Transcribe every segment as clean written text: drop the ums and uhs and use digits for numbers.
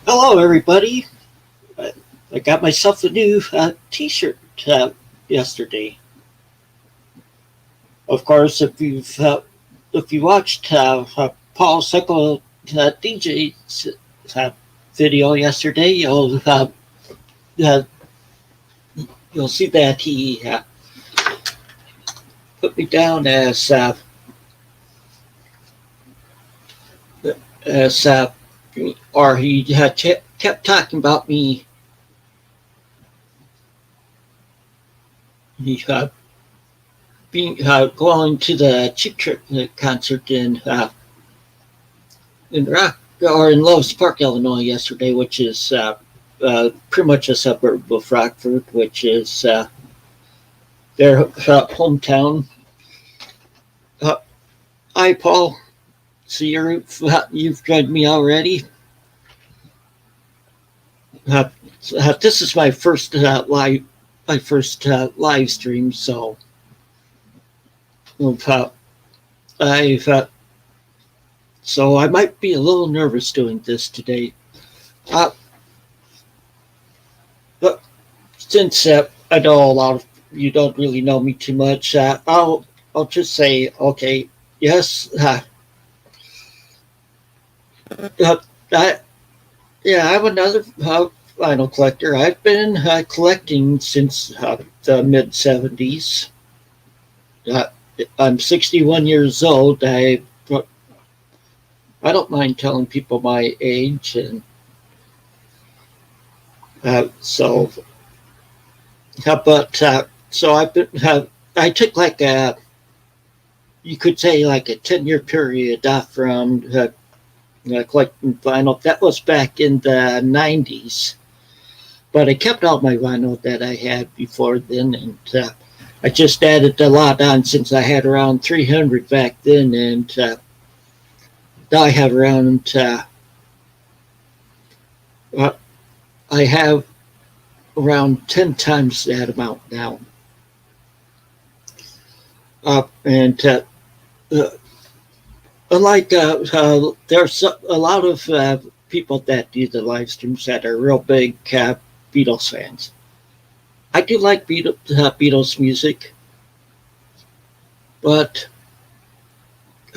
Hello, everybody. I, I got myself a new T-shirt yesterday. Of course, if you watched Paul Sickle DJ's video yesterday, uh, you'll see that he put me down as or he kept talking about me. He being going to the Cheap Trick concert in Rock or in Loves Park, Illinois, yesterday, which is pretty much a suburb of Rockford, which is their hometown. Uh, Hi, Paul. So you've joined me already. Uh, this is my first live stream, so uh, I've so I might be a little nervous doing this today. Uh, but since I know a lot of you don't really know me too much, I'll just say okay. Yes, uh, I, yeah, I'm another vinyl collector. I've been collecting since the mid '70s. Uh, I'm 61 years old. I don't mind telling people my age, and so but so I've been I took like a you could say like a 10-year period off from collecting vinyl. That was back in the '90s, but I kept all my vinyl that I had before then, and I just added a lot on since I had around 300 back then, and now I have around uh, I have around 10 times that amount now. And uh, unlike there's a lot of people that do the live streams that are real big Beatles fans. I do like Beatles music, but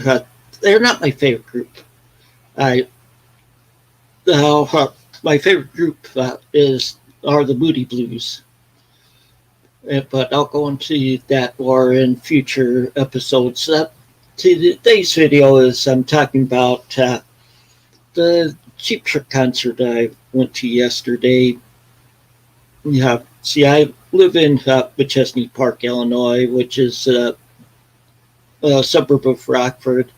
uh, they're not my favorite group. I my favorite group are the Moody Blues. But I'll go into that more in future episodes. Today's video is I'm talking about the Cheap Trick concert I went to yesterday. Yeah, see, I live in Machesney Park, Illinois, which is a suburb of Rockford.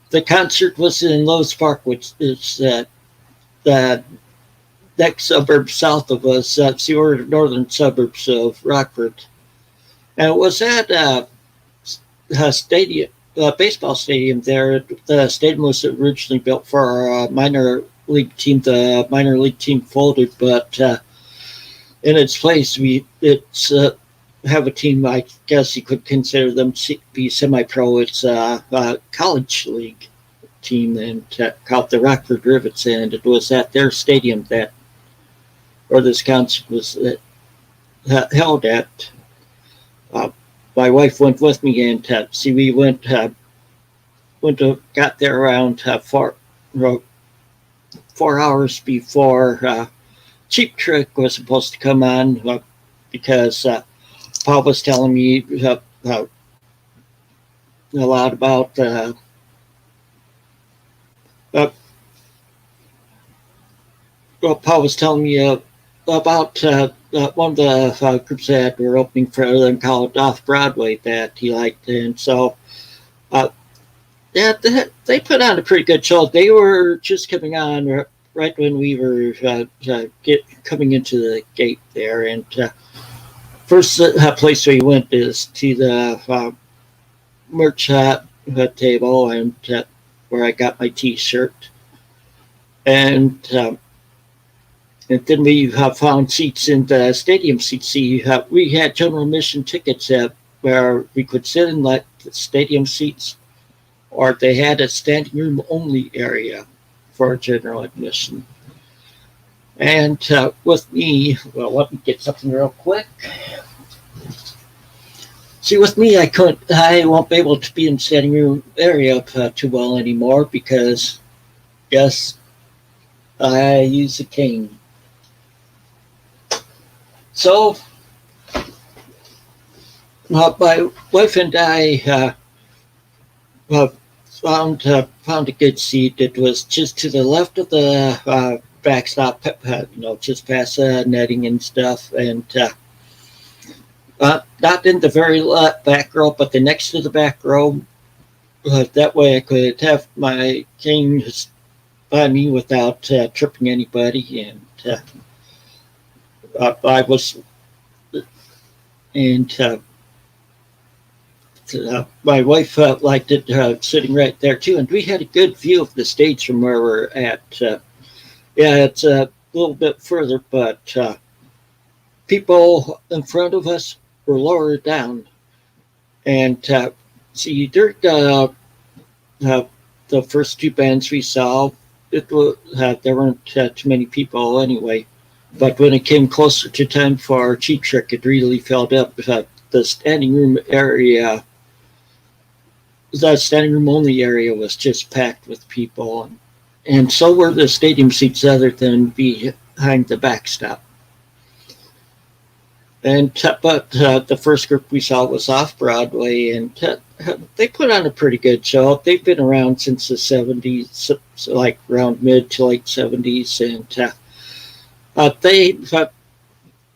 The concert was in Lowe's Park, which is the next suburb south of us. That's the northern suburbs of Rockford. And it was at a stadium, baseball stadium there. The stadium was originally built for a minor league team. The minor league team folded, but in its place, it's have a team. I guess you could consider them be semi-pro. It's a college league team, and called the Rockford Rivets, and it was at their stadium that, or this concert was held at. Uh, my wife went with me, and see, we got there around 4 hours before Cheap Trick was supposed to come on, because Paul was telling me a lot about Paul was telling me about one of the groups that were opening for them called Off Broadway that he liked, and so yeah, they put on a pretty good show. They were just coming on right when we were coming into the gate there, and first place we went is to the merch table, and where I got my T-shirt, and then we found seats in the stadium seats. We had general admission tickets where we could sit in the stadium seats, or they had a standing room only area for general admission. And with me, well, let me get something real quick. See, with me, I won't be able to be in the standing room area too well anymore because, yes, I use a cane. So, my wife and I found a good seat. It was just to the left of the backstop, just past the netting and stuff, and not in the very back row, but the next to the back row. That way, I could have my cane by me without tripping anybody, and I was and. My wife liked it sitting right there too, and we had a good view of the stage from where we're at. Yeah, it's a little bit further, but people in front of us were lower down. And see, during the first two bands we saw, there weren't too many people anyway. But when it came closer to time for our Cheap Trick, it really filled up. The standing room area, the standing room only area was just packed with people. And so were the stadium seats other than behind the backstop. But the first group we saw was off Broadway, and they put on a pretty good show. They've been around since the 70s, so like around mid to late 70s, and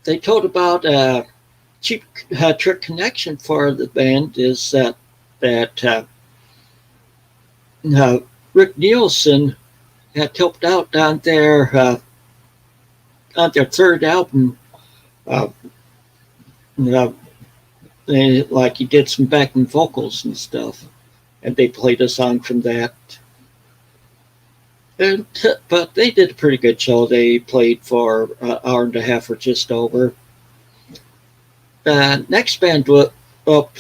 they told about Cheap Trick connection for the band is that Rick Nielsen had helped out on their third album. Like he did some backing vocals and stuff, and they played a song from that. But they did a pretty good show. They played for an hour and a half or just over. Next band was off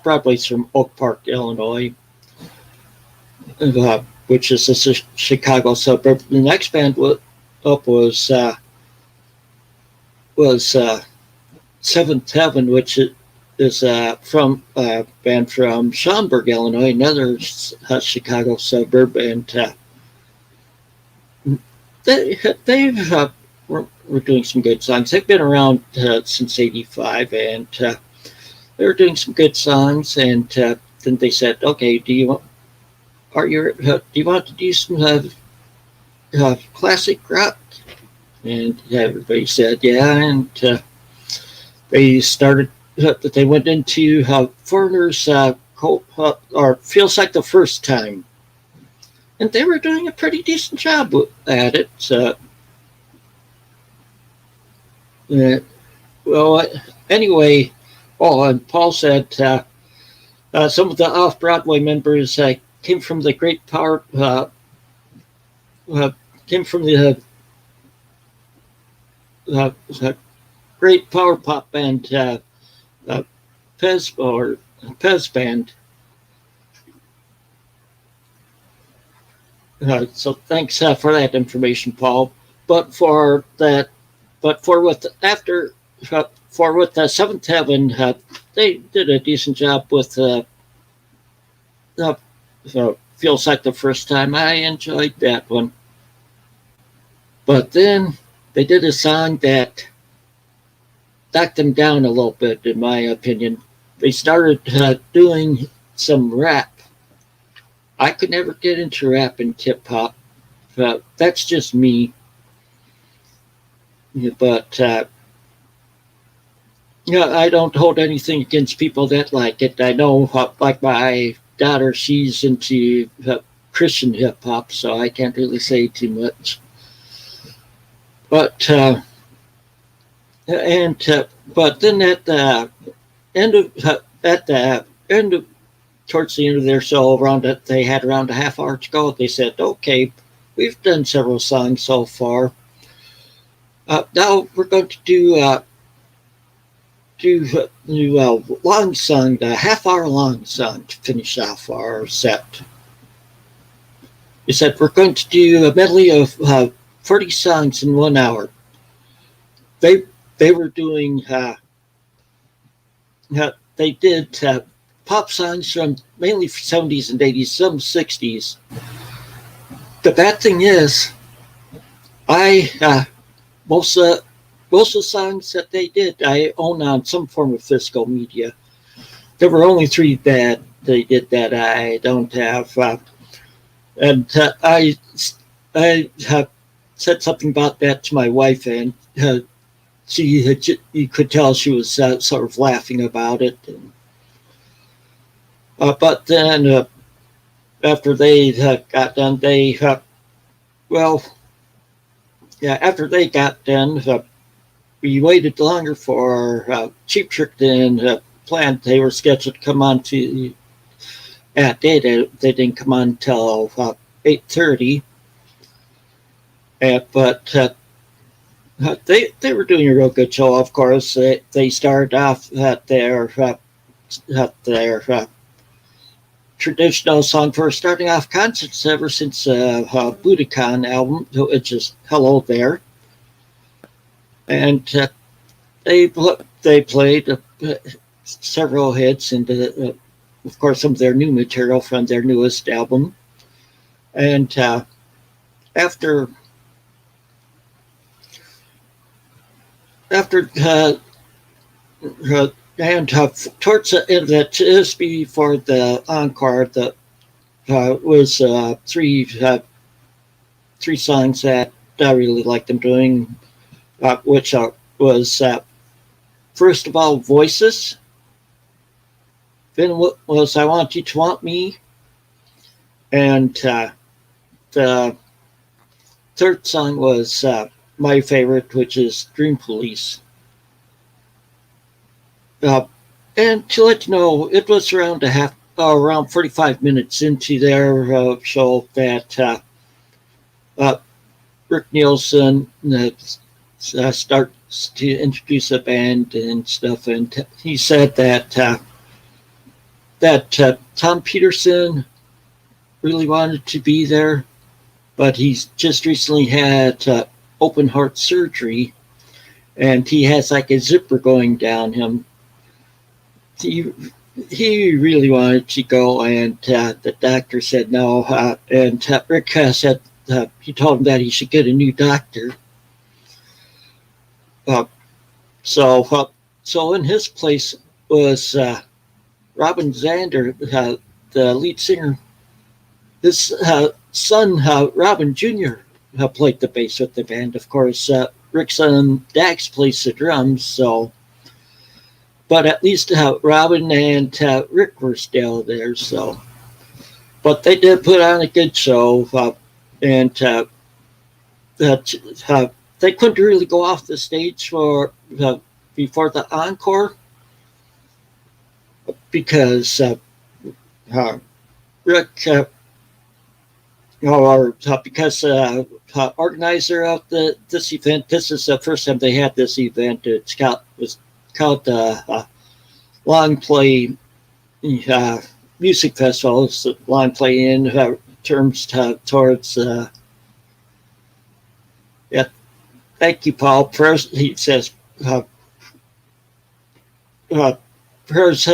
Broadway's from Oak Park, Illinois, which is a Chicago suburb. The next band was Seventh Heaven, which is from a band from Schaumburg, Illinois, another Chicago suburb, and we're doing some good songs. They've been around since '85, and they were doing some good songs. And then they said, "Okay, do you want to do some classic rock?" And everybody said, "Yeah." And they started. They went into Foreigner's or Feels Like the First Time, and they were doing a pretty decent job at it. Well, anyway, and Paul said some of the off-Broadway members came from the great power, came from the great power pop band Pez band. So thanks for that information, Paul. But for with the Seventh Heaven, they did a decent job with Feels Like the First Time. I enjoyed that one. But then they did a song that knocked them down a little bit, in my opinion. They started doing some rap. I could never get into rap and hip hop. That's just me. But I don't hold anything against people that like it. I know, like my daughter, she's into Christian hip hop, so I can't really say too much. But but then at the end of towards the end of their show, they had around a half hour to go. They said, "Okay, we've done several songs so far. Now we're going to do long song, a half-hour long song to finish off our set." He said, we're going to do a medley of 40 songs in 1 hour. They were doing, they did pop songs from mainly 70s and 80s, some 60s. The bad thing is, most of the songs that they did, I own on some form of physical media. There were only 3 that they did that I don't have. And I have said something about that to my wife, and you could tell she was sort of laughing about it. And, but then after they got done, after they got done, we waited longer for Cheap Trick than planned. They were scheduled to come on at day. They didn't come on until 8:30. But they were doing a real good show. Of course, they started off at their traditional song for starting off concerts ever since Budokan album, which is Hello There. And they played several hits and, of course, some of their new material from their newest album. And after and towards the end of that, just before the encore, that was three songs that I really liked them doing, which was first of all Voices, then was I Want You to Want Me, and the third song was my favorite, which is Dream Police. And to let you know, it was around around 45 minutes into their show that Rick Nielsen starts to introduce the band and stuff, and he said that Tom Peterson really wanted to be there, but he's just recently had open heart surgery, and he has like a zipper going down him. He really wanted to go, and the doctor said no. And Rick said he told him that he should get a new doctor. So in his place was Robin Zander, the lead singer. His son, Robin Jr., played the bass with the band. Of course, Rick's son, Dax, plays the drums, so... But at least Robin and Rick were still there, so... But they did put on a good show, and they couldn't really go off the stage before the encore, because Rick... because organizer of this event, this is the first time they had this event. It was called the Long Play Music Festival. It's Long Play in terms towards. Yeah, thank you, Paul. First, he says, prayers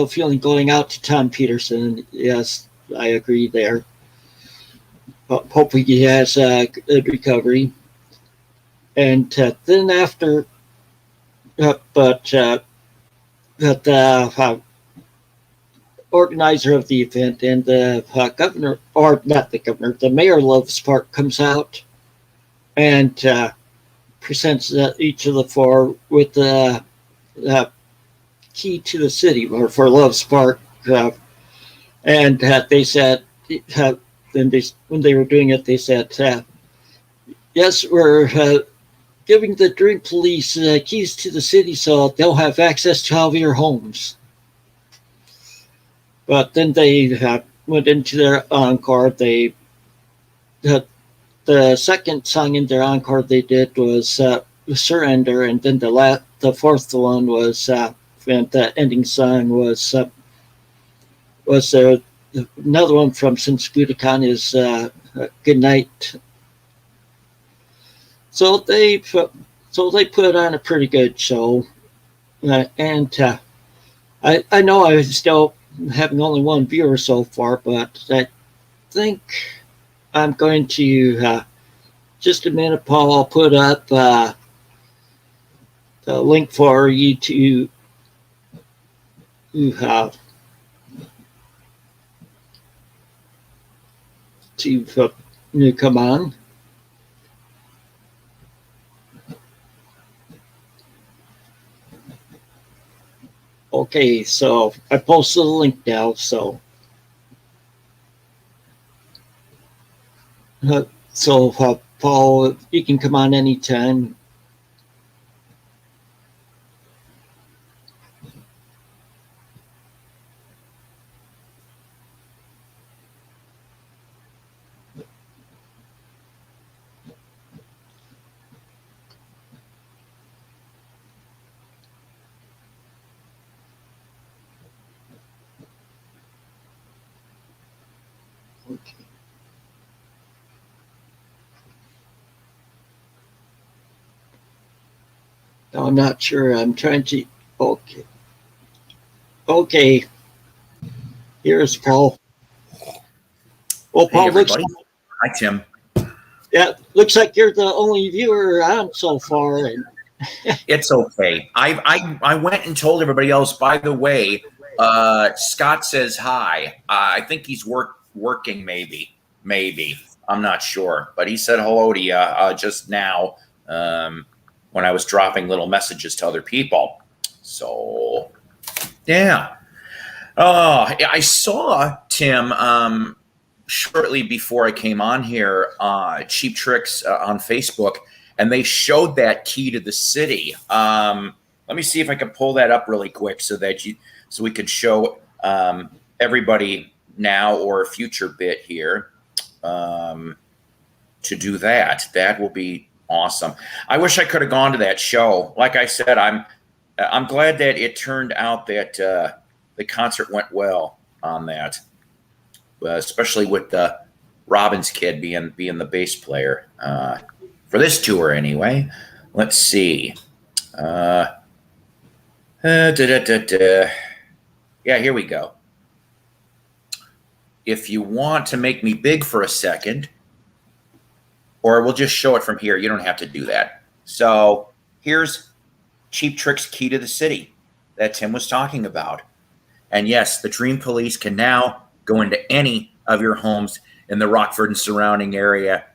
feeling going out to Tom Peterson. Yes, I agree there. Hopefully he has a good recovery. And then after, the organizer of the event and the governor, or not the governor, the mayor Loves Park comes out and presents each of the four with the key to the city, or for Loves Park. And they said, then when they were doing it, they said, yes, we're giving the Dream Police keys to the city so they'll have access to all of your homes. But then they went into their encore. The second song in their encore they did was Surrender, and then the fourth one was, and the ending song was another one from Since Budokan is Good Night. So they put on a pretty good show, and I know I still having only one viewer so far, but I think I'm going to just a minute, Paul. I'll put up the link for you to have to come on. Okay, so I posted the link now. So Paul, you can come on anytime. Okay. No, I'm not sure. I'm trying to. Okay. Okay. Here's Paul. Well, Hey, Paul, everybody. Hi, Tim. Yeah, looks like you're the only viewer on so far. And It's okay. I went and told everybody else. By the way, Scott says hi. I think he's working. Maybe I'm not sure, but he said hello to you just now when I was dropping little messages to other people. So yeah. I saw Tim shortly before I came on here. Cheap Tricks on Facebook. And they showed that key to the city. Let me see if I can pull that up really quick so we could show everybody now or a future bit here to do that. That will be awesome. I wish I could have gone to that show. Like I said, I'm glad that it turned out that the concert went well on that, especially with the Robbins kid being the bass player. For this tour, anyway. Let's see. Yeah, here we go. If you want to make me big for a second, or we'll just show it from here. You don't have to do that. So here's Cheap Trick's Key to the City that Tim was talking about. And yes, the Dream Police can now go into any of your homes in the Rockford and surrounding area.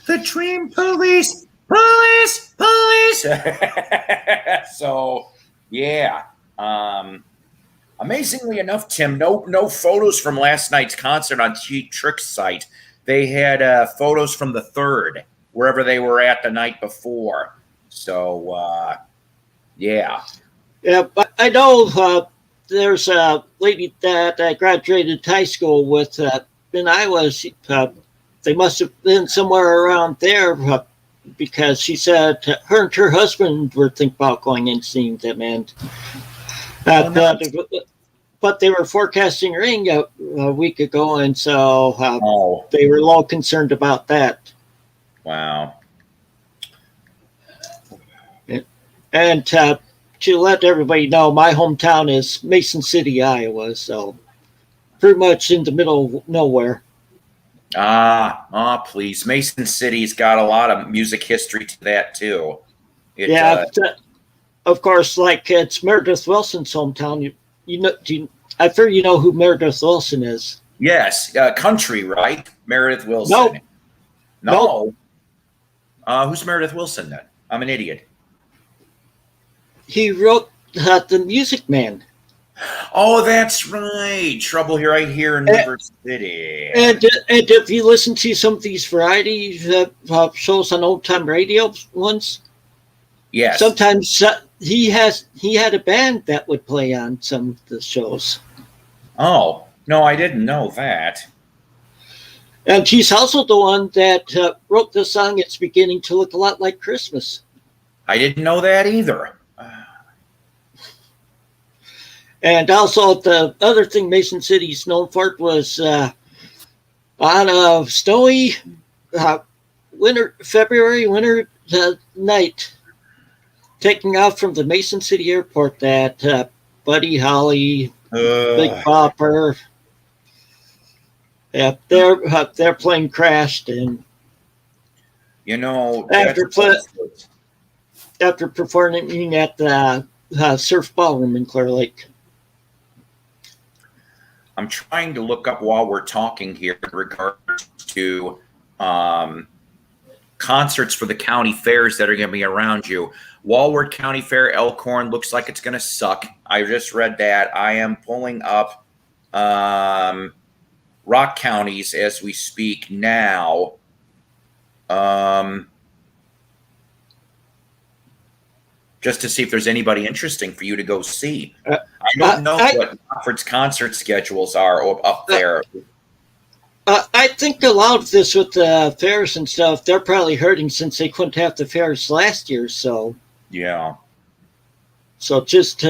The Dream Police, police. So, yeah. Amazingly enough, Tim, no photos from last night's concert on Cheap Trick's site. They had photos from the 3rd, wherever they were at the night before. So, yeah. Yeah, but I know there's a lady that I graduated high school with in Iowa. They must have been somewhere around there because she said her and her husband were thinking about going and seeing them. And but they were forecasting rain a week ago, and so they were a little concerned about that. Wow. And to let everybody know, my hometown is Mason City, Iowa, so pretty much in the middle of nowhere. Please. Mason City's got a lot of music history to that, too. Of course, like it's Meredith Wilson's hometown. You know, I'm sure you know who Meredith Wilson is. Yes, country, right? Meredith Wilson. No. Who's Meredith Wilson then? I'm an idiot. He wrote The Music Man. Oh, that's right. Trouble Here, Right Here in River City. And if you listen to some of these variety shows on old time radio ones, yes, sometimes he had a band that would play on some of the shows. Oh no, I didn't know that. And he's also the one that wrote the song "It's Beginning to Look a Lot Like Christmas." I didn't know that either. And also, the other thing Mason City's known for was on a snowy February winter night, taking off from the Mason City Airport, that Buddy Holly, Big Bopper, their plane crashed, and after performing at the Surf Ballroom in Clear Lake. I'm trying to look up while we're talking here in regards to concerts for the county fairs that are going to be around you. Walworth County Fair, Elkhorn looks like it's going to suck. I just read that. I am pulling up Rock counties as we speak now. Just to see if there's anybody interesting for you to go see. I don't know what Rockford's concert schedules are up there. I think a lot of this with the fairs and stuff, they're probably hurting since they couldn't have the fairs last year. So yeah. So just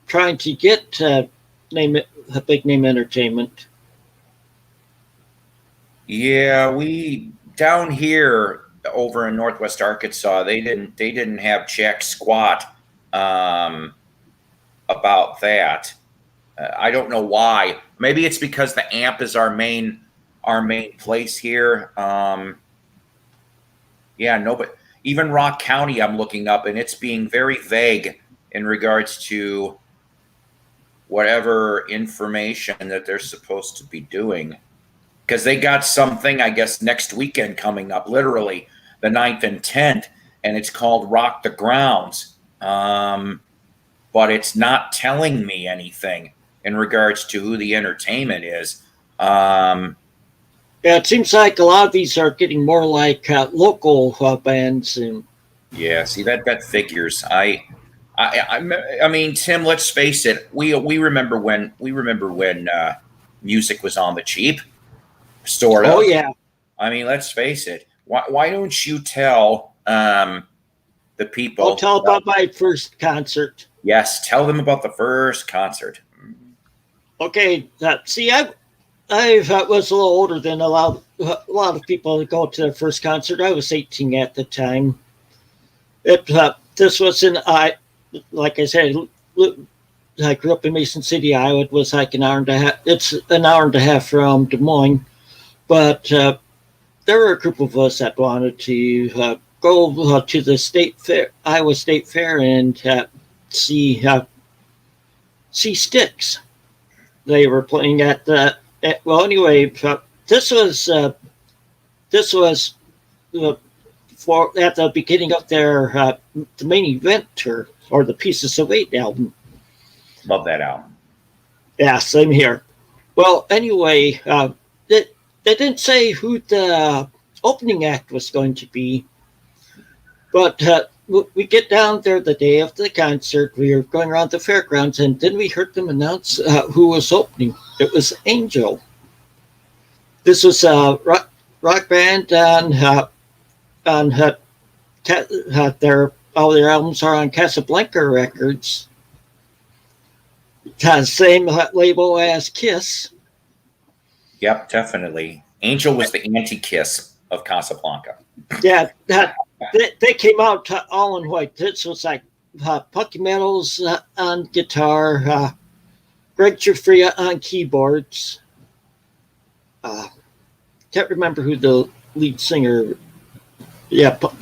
trying to get big name entertainment. Yeah, we down here over in Northwest Arkansas, they didn't have jack squat about that. I don't know why. Maybe it's because the AMP is our main place here. Yeah, no, but even Rock County I'm looking up, and it's being very vague in regards to whatever information that they're supposed to be doing. Because they got something, I guess, next weekend coming up, literally the 9th and 10th, and it's called Rock the Grounds. But it's not telling me anything in regards to who the entertainment is. Yeah, it seems like a lot of these are getting more like local bands. And yeah, see, that figures. I mean, Tim, let's face it. We remember when music was on the cheap. Sort of. Oh yeah. I mean, let's face it. Why don't you tell the people? I'll tell about my first concert. Yes, tell them about the first concert. Okay. See, I was a little older than a lot of people to go to their first concert. I was 18 at the time. This was like I said, I grew up in Mason City, Iowa. It was like an hour and a half. It's an hour and a half from Des Moines. But there were a group of us that wanted to go to the state fair, Iowa State Fair, and see Styx. They were playing at the well. Anyway, this was for at the beginning of their the main event tour, or the Pieces of Eight album. Love that album. Yeah, same here. Well, anyway. They didn't say who the opening act was going to be, but we get down there the day of the concert. We were going around the fairgrounds, and then we heard them announce who was opening. It was Angel. This was a rock band on all their albums are on Casablanca Records. Same label as Kiss. Yep, definitely. Angel was the anti-Kiss of Casablanca. Yeah, they came out all in white. This was like Pucky Metals on guitar, Greg Giuffria on keyboards. Can't remember who the lead singer. Yeah, but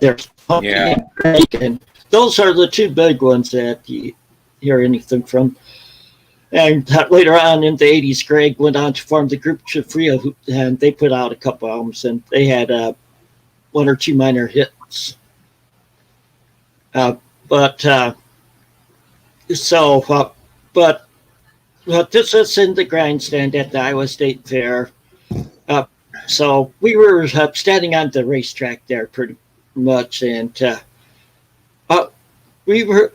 there's Pucky and Greg, and those are the two big ones that you hear anything from. And later on in the 80s, Greg went on to form the group Giuffria, and they put out a couple albums, and they had one or two minor hits. But this was in the grandstand at the Iowa State Fair. So we were standing on the racetrack there pretty much, and we were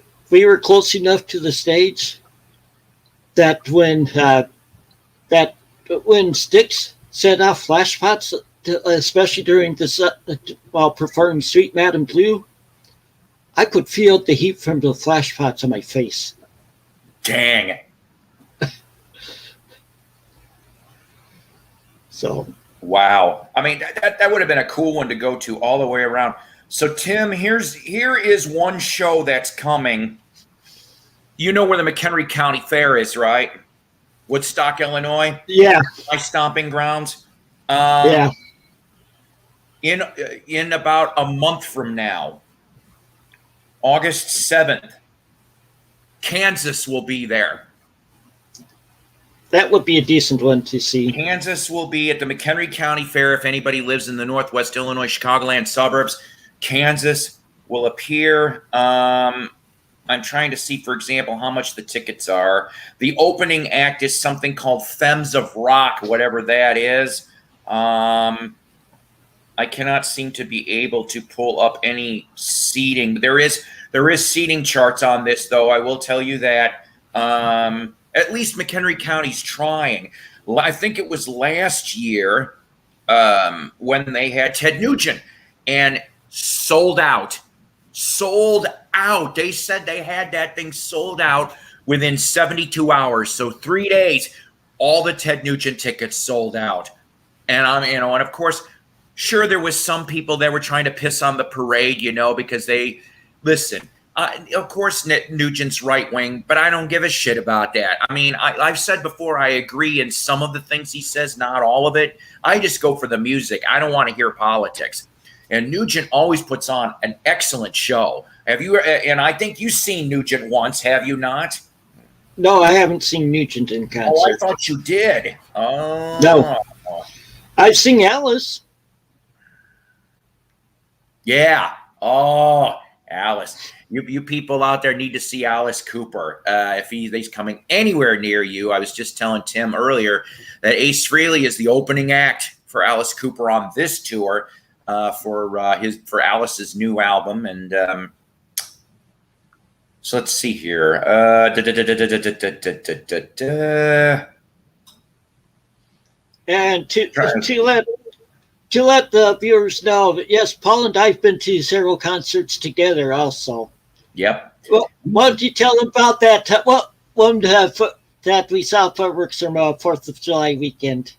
close enough to the stage that when Styx set off flash pots, especially during this while performing Sweet Madam Blue, I could feel the heat from the flash pots on my face. Dang. So, wow. I mean, that would have been a cool one to go to all the way around. So, Tim, here is one show that's coming. You know where the McHenry County Fair is, right? Woodstock, Illinois. yeah, My stomping grounds. yeah. In about a month from now, August 7th, Kansas will be there. That would be a decent one to see. Kansas will be at the McHenry County Fair. If anybody lives in the Northwest Illinois, Chicagoland suburbs, Kansas will appear. I'm trying to see, for example, how much the tickets are. The opening act is something called Femmes of Rock, whatever that is. I cannot seem to be able to pull up any seating. There is seating charts on this, though. I will tell you that. At least McHenry County's trying. I think it was last year when they had Ted Nugent and sold out. Sold out. They said they had that thing sold out within 72 hours. So 3 days, all the Ted Nugent tickets sold out. And and of course, sure, there was some people that were trying to piss on the parade, because they listen. Of course, Nugent's right wing, but I don't give a shit about that. I mean, I've said before, I agree in some of the things he says, not all of it. I just go for the music. I don't want to hear politics. And Nugent always puts on an excellent show. Have you? And I think you've seen Nugent once, have you not? No, I haven't seen Nugent in concert. Oh, I thought you did. Oh, no. I've seen Alice. Yeah. Oh, Alice. You people out there need to see Alice Cooper. If he's coming anywhere near you, I was just telling Tim earlier that Ace Frehley is the opening act for Alice Cooper on this tour for Alice's new album. And so let's see here. And to let the viewers know that, yes, Paul and I have been to several concerts together also. Yep. Well, why don't you tell them about that? That we saw fireworks from 4th of July weekend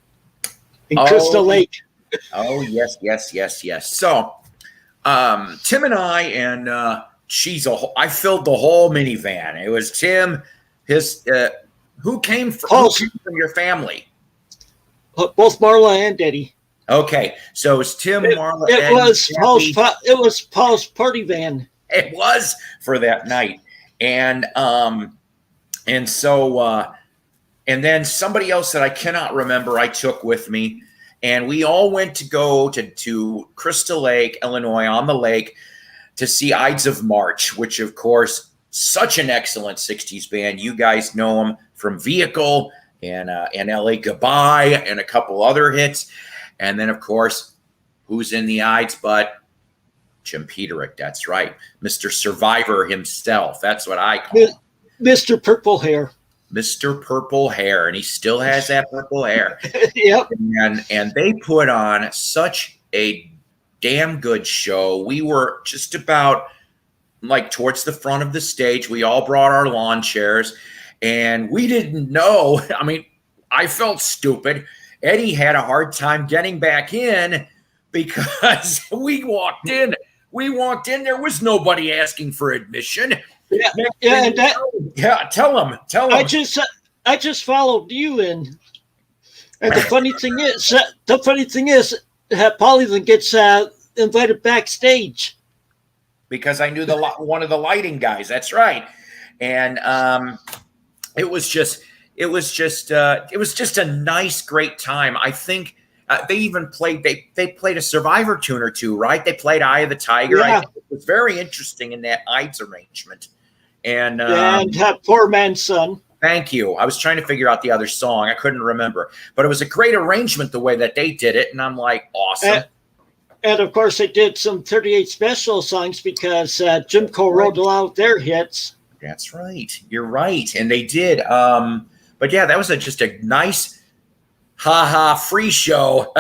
in Crystal Lake. Oh, yes. So, Tim and I, and I filled the whole minivan. It was Tim, who came from your family? Both Marla and Eddie. Okay, so it's Tim, Marla, Eddie. It was Paul's party van. It was for that night, and so and then somebody else that I cannot remember I took with me, and we all went to go to Crystal Lake, Illinois, on the lake to see Ides of March, which of course such an excellent '60s band. You guys know them from Vehicle and LA Goodbye and a couple other hits, and then of course, who's in the Ides but Jim Peterick? That's right, Mr. Survivor himself. That's what I call him. Mr. Purple Hair. Mr. Purple Hair, and he still has that purple hair. Yep. And they put on such a damn good show. We were just about like towards the front of the stage. We all brought our lawn chairs, and we didn't know. I mean, I felt stupid. Eddie had a hard time getting back in because we walked in. There was nobody asking for admission. Yeah. Tell him. I just followed you in, and the funny thing is, Paul even gets invited backstage because I knew one of the lighting guys. That's right, and it was just a nice, great time. I think. They even played. They played a Survivor tune or two, right? They played "Eye of the Tiger." Yeah. I think it was very interesting in that Ides arrangement. And Poor Man's Son. Thank you. I was trying to figure out the other song. I couldn't remember, but it was a great arrangement the way that they did it, and I'm like, awesome. And of course, they did some 38 special songs because Jimco wrote a lot of their hits. That's right. You're right, and they did. But yeah, that was just a nice. Free show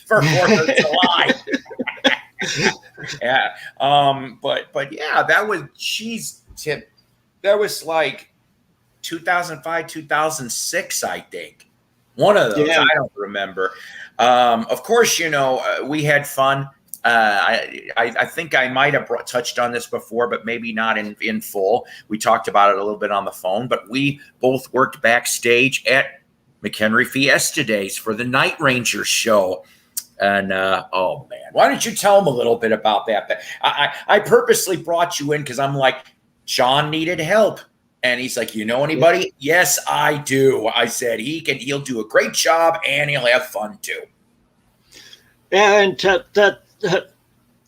for 4th of July. Yeah. But yeah, that was Tim. That was like 2005, 2006, I think. One of those. Yeah. I don't remember. Of course, we had fun. I think I might have touched on this before, but maybe not in full. We talked about it a little bit on the phone, but we both worked backstage at McHenry Fiesta Days for the Night Rangers show. And oh man, why don't you tell them a little bit about that? I purposely brought you in because I'm like, John needed help. And he's like, you know anybody? Yes, I do. I said he'll do a great job and he'll have fun too. And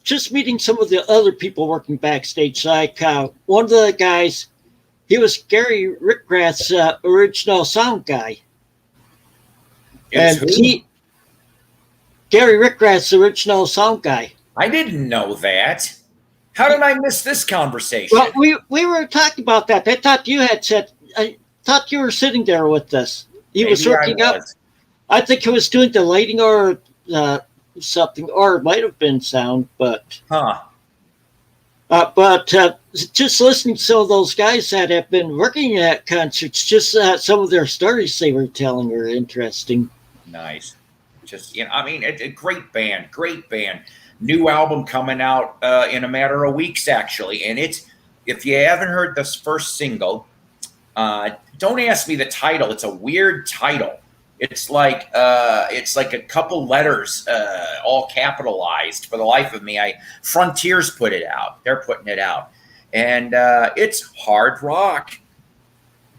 just meeting some of the other people working backstage, like one of the guys, he was Gary Rickrath's original sound guy. And Gary Rickrath's original sound guy. I didn't know that. How did I miss this conversation? Well, we were talking about that. I thought you had said. I thought you were sitting there with us. He was working up. I think he was doing the lighting or something, or it might have been sound, but. But just listening to some of those guys that have been working at concerts, just some of their stories they were telling are interesting. Nice. Just, I mean, a great band. New album coming out in a matter of weeks, actually. And if you haven't heard this first single, don't ask me the title. It's a weird title. It's like a couple letters, all capitalized. For the life of me, Frontiers put it out. They're putting it out, and it's hard rock.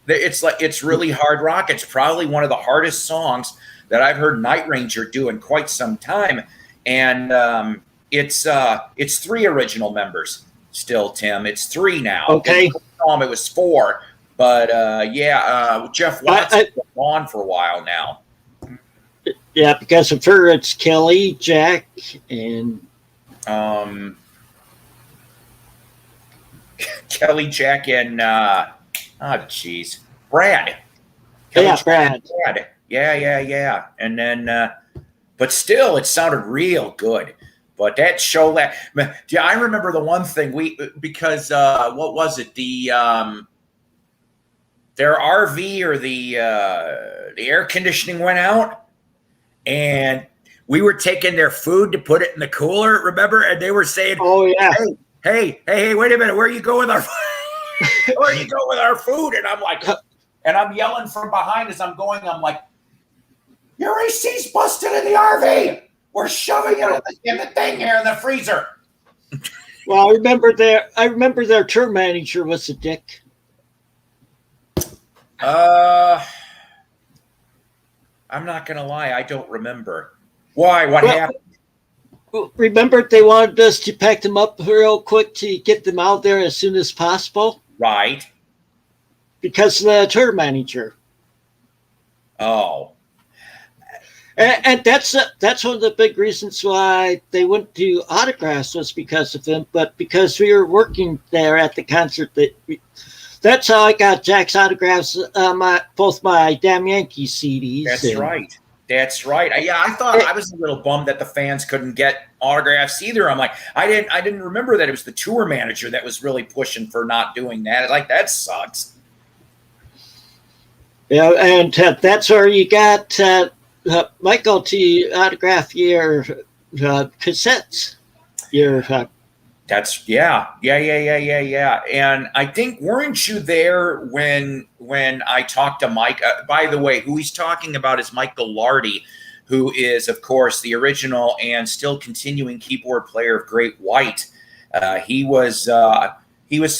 It's really hard rock. It's probably one of the hardest songs that I've heard Night Ranger do in quite some time, and it's 3 original members still, Tim. It's 3 now. Okay. It was 4, but Jeff Watts been gone for a while now. Yeah, because of her, it's Kelly, Jack, and Kelly, Jack, and Brad. Brad. Yeah. And then, but still, it sounded real good. But that show, I remember the one thing because what was it? Their RV or the air conditioning went out, and we were taking their food to put it in the cooler. Remember? And they were saying, "Oh yeah, hey, wait a minute, where you go with our where you go with our food?" And I'm like, and I'm yelling from behind as I'm going. I'm like, your AC's busted in the RV. We're shoving it in the thing here in the freezer. Well, I remember their tour manager was a dick. I'm not gonna lie, I don't remember. Why? What happened? Remember they wanted us to pack them up real quick to get them out there as soon as possible? Right. Because of the tour manager. Oh. And that's one of the big reasons why they wouldn't do autographs was because of him, but because we were working there at the concert. That's how I got Jack's autographs, both my Damn Yankees CDs. That's right. I thought I was a little bummed that the fans couldn't get autographs either. I'm like, I didn't remember that it was the tour manager that was really pushing for not doing that. Like, that sucks. Yeah, and that's where you got Michael to autograph your cassettes. That's yeah. And I think, weren't you there when I talked to Mike? By the way, who he's talking about is Michael Lardy, who is, of course, the original and still continuing keyboard player of Great White. He was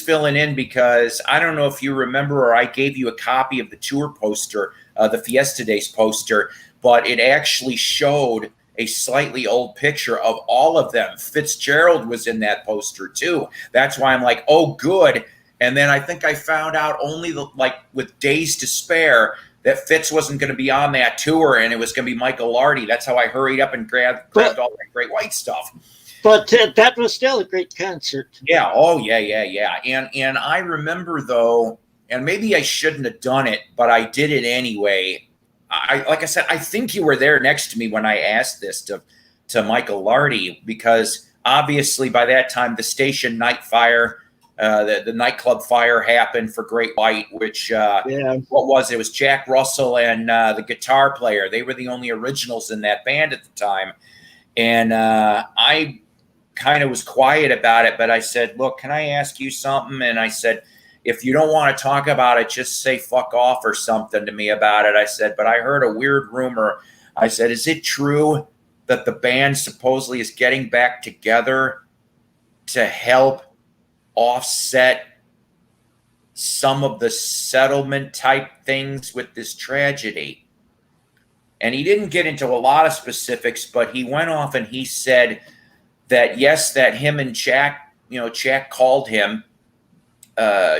filling in because I don't know if you remember, or I gave you a copy of the tour poster, the Fiesta Days poster, but it actually showed a slightly old picture of all of them. Fitzgerald was in that poster too. That's why I'm like, oh, good. And then I think I found out only with days to spare that Fitz wasn't going to be on that tour, and it was going to be Michael Lardy. That's how I hurried up and grabbed all that Great White stuff. But that was still a great concert. Yeah. Oh, yeah. And I remember, though, and maybe I shouldn't have done it, but I did it anyway. Like I said, I think you were there next to me when I asked this to Michael Lardy, because obviously by that time the station Nightfire The nightclub fire happened for Great White, which what was it? It was Jack Russell and the guitar player. They were the only originals in that band at the time. And I kind of was quiet about it, but I said, look, can I ask you something? And I said, if you don't want to talk about it, just say fuck off or something to me about it. I said, but I heard a weird rumor. I said, is it true that the band supposedly is getting back together to help offset some of the settlement type things with this tragedy? And he didn't get into a lot of specifics, but he went off and he said that, yes, that him and Jack, Jack called him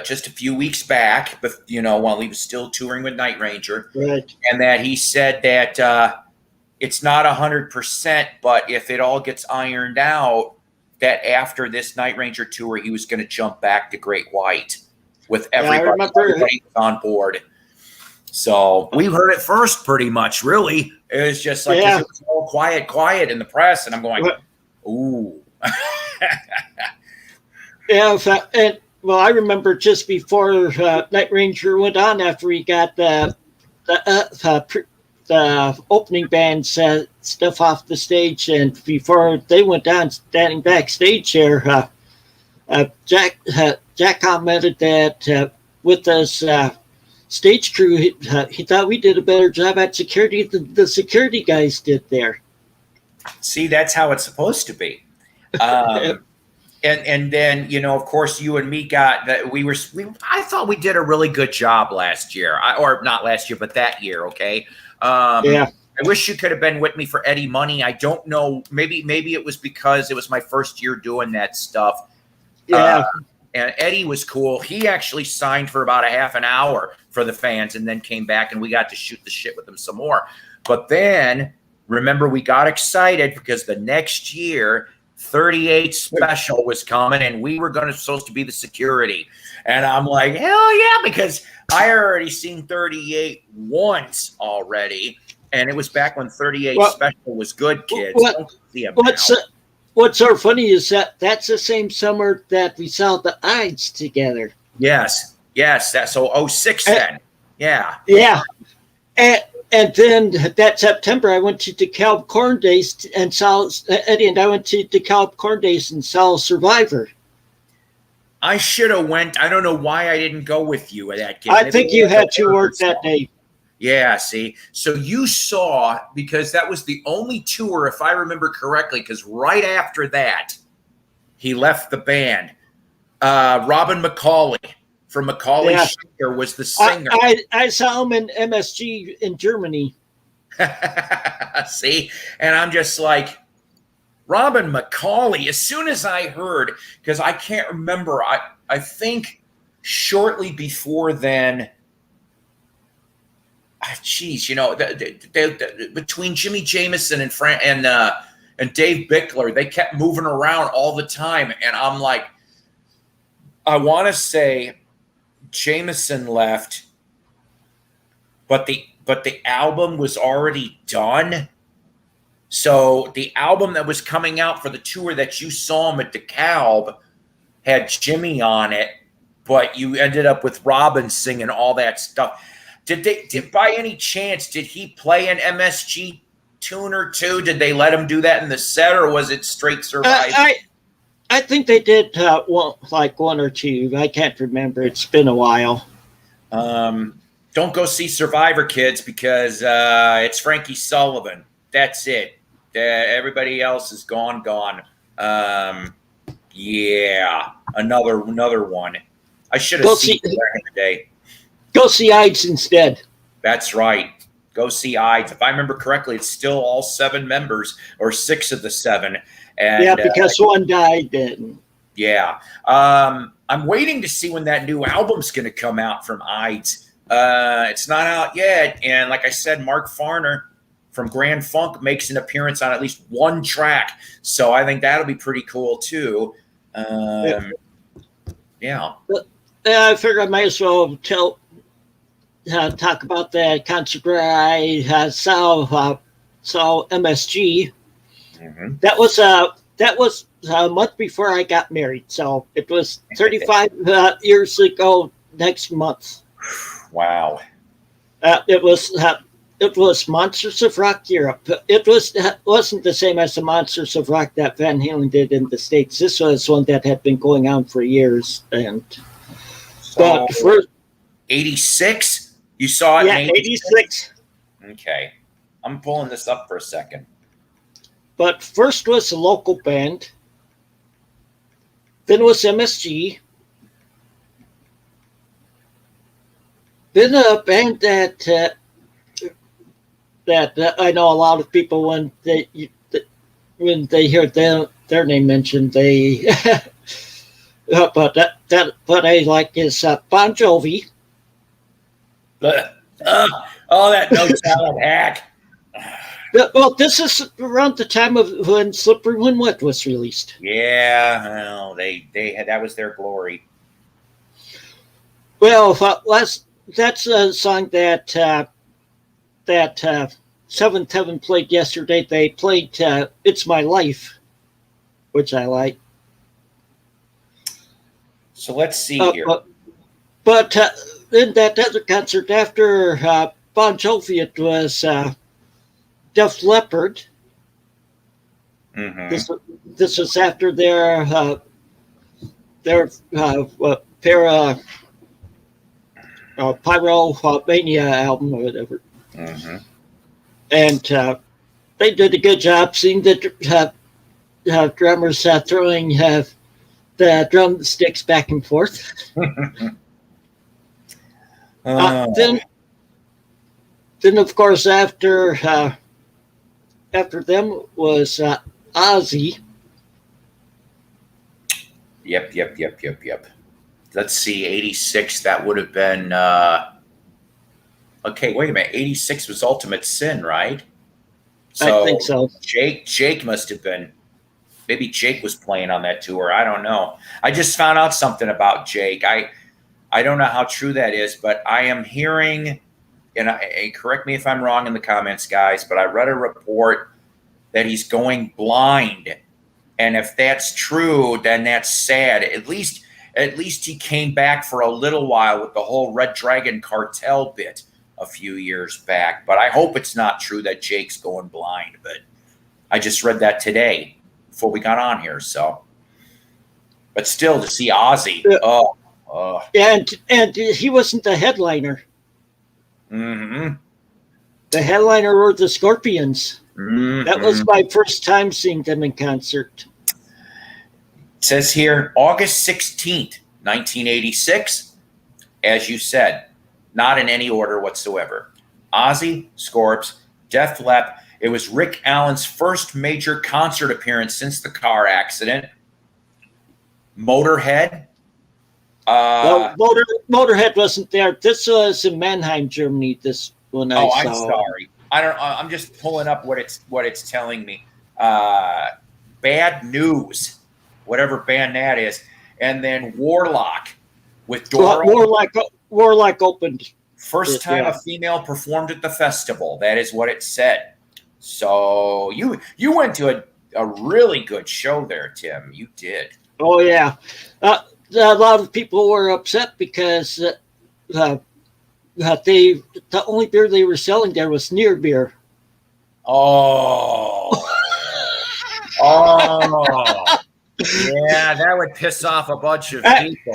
just a few weeks back, but, while he was still touring with Night Ranger. Right. And that he said that it's not 100%, but if it all gets ironed out, that after this Night Ranger tour, he was going to jump back to Great White with everybody, everybody on board. So we heard it first pretty much, really. It was just like, it was all quiet in the press. And I'm going, ooh. Well, I remember just before Night Ranger went on, after he got the opening band stuff off the stage, and before they went down, standing backstage there, Jack commented that with this stage crew, he thought we did a better job at security than the security guys did there. See, that's how it's supposed to be. And then, of course, you and me got that. I thought we did a really good job last year, or not last year, but that year. Okay. I wish you could have been with me for Eddie Money. I don't know. Maybe it was because it was my first year doing that stuff. Yeah. And Eddie was cool. He actually signed for about a half an hour for the fans and then came back and we got to shoot the shit with him some more. But then, remember, we got excited because the next year, 38 Special was coming and we were supposed to be the security. And I'm like, hell yeah, because I already seen 38 once already. And it was back when 38 Special was good, kids. What's so funny is that that's the same summer that we saw the Ides together. Yes. That's so 06 then. Yeah. Yeah. And then that September, I went to DeKalb Corn Days and saw Eddie, and I went to DeKalb Corn Days and saw Survivor. I should have went. I don't know why I didn't go with you at that game. I think you had to work that day. Yeah, see. So you saw, because that was the only tour, if I remember correctly, because right after that, he left the band. Robin McCauley from McCauley Shaker was the singer. I saw him in MSG in Germany. See? And I'm just like, Robin McCauley, as soon as I heard, because I can't remember, I think shortly before then, between Jimmy Jameson and Dave Bickler, they kept moving around all the time. And I'm like, I want to say Jameson left, but the album was already done. So the album that was coming out for the tour that you saw him at DeKalb had Jimmy on it, but you ended up with Robin singing all that stuff. Did by any chance, did he play an MSG tune or two? Did they let him do that in the set, or was it straight Survivor? I think they did one or two. I can't remember. It's been a while. Don't go see Survivor, kids, because it's Frankie Sullivan. That's it. Everybody else is gone. Yeah, another one. I should have seen it back in the day. Go see Ides instead. That's right. Go see Ides. If I remember correctly, it's still all 7 members, or 6 of the 7. And, because one died then. Yeah. I'm waiting to see when that new album's going to come out from Ides. It's not out yet. And like I said, Mark Farner from Grand Funk makes an appearance on at least one track. So I think that'll be pretty cool too. Yeah. I figured I might as well talk about the concert where I saw MSG. Mm-hmm. That was that was a month before I got married. So it was 35 years ago next month. Wow. It was Monsters of Rock Europe. Wasn't the same as the Monsters of Rock that Van Halen did in the States. This was one that had been going on for years. And So, but first, 86? You saw it yeah, in 86. Okay. I'm pulling this up for a second. But first was a local band. Then was MSG. Then a band that I know a lot of people when they hear their name mentioned, they but I like is Bon Jovi. Oh, that no talent hack. Well, this is around the time of when Slippery When Wet was released. Yeah, well, they had, that was their glory. Well, that's a song that Seventh Heaven played yesterday. They played "It's My Life," which I like. So let's see here. But in that other concert after Bon Jovi, it was Def Leppard. Mm-hmm. This was after their Pyromania album or whatever. Mm-hmm. And they did a good job. Seeing the drummers throwing the drumsticks back and forth. Then of course after them was Ozzy. Yep. Let's see, 86. That would have been okay. Wait a minute. 86 was Ultimate Sin, right? I think so. Jake must have been. Maybe Jake was playing on that tour. I don't know. I just found out something about Jake. I don't know how true that is, but I am hearing, and correct me if I'm wrong in the comments, guys, but I read a report that he's going blind. And if that's true, then that's sad. At least he came back for a little while with the whole Red Dragon Cartel bit a few years back. But I hope it's not true that Jake's going blind. But I just read that today before we got on here. So, but still, to see Ozzy, and he wasn't the headliner. Mm-hmm. The headliner were the Scorpions. Mm-hmm. That was my first time seeing them in concert. It says here, August 16th, 1986. As you said, not in any order whatsoever. Ozzy, Scorps, Def Lepp. It was Rick Allen's first major concert appearance since the car accident. Motorhead. Motorhead wasn't there. This was in Mannheim, Germany. This one I saw. I'm sorry. I'm just pulling up what it's telling me. Bad News, whatever band that is, and then Warlock with Dora. Warlock opened. First time a female performed at the festival. That is what it said. So you went to a really good show there, Tim. You did. Oh yeah, a lot of people were upset because the only beer they were selling there was near beer. Oh, yeah, that would piss off a bunch of people.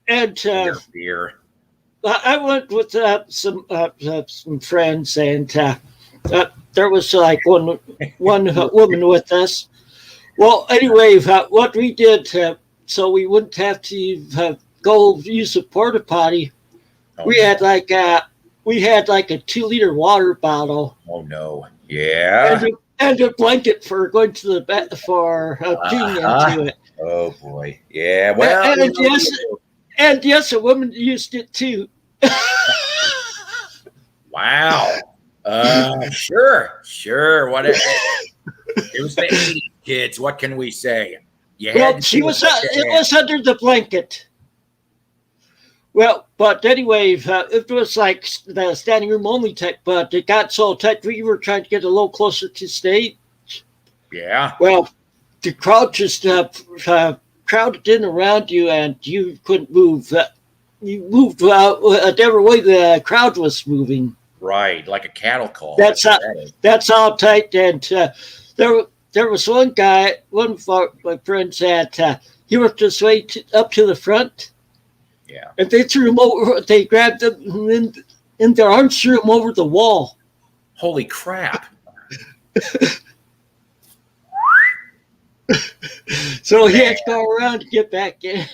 And beer. I went with some friends, and there was like one woman with us. Well, anyway, what we did, so we wouldn't have to go use a porta potty. Oh, we had like a 2-liter water bottle. Oh no! Yeah. And a blanket for going to the bed for peeing into it. Oh boy! Yeah. Well, and yes, a woman used it too. Wow. Sure. Whatever. It was the 80s, kids. What can we say? Well, it was under the blanket. Well, but anyway, it was like the standing room only type, but it got so tight we were trying to get a little closer to stage. Yeah. Well, the crowd just crowded in around you, and you couldn't move. You moved whatever way the crowd was moving. Right, like a cattle call. That's how tight. And there was one guy, one of my friends that he worked his way up to the front. Yeah. And they threw him over. They grabbed him and in their arms, threw him over the wall. Holy crap! So he had to go around to get back in.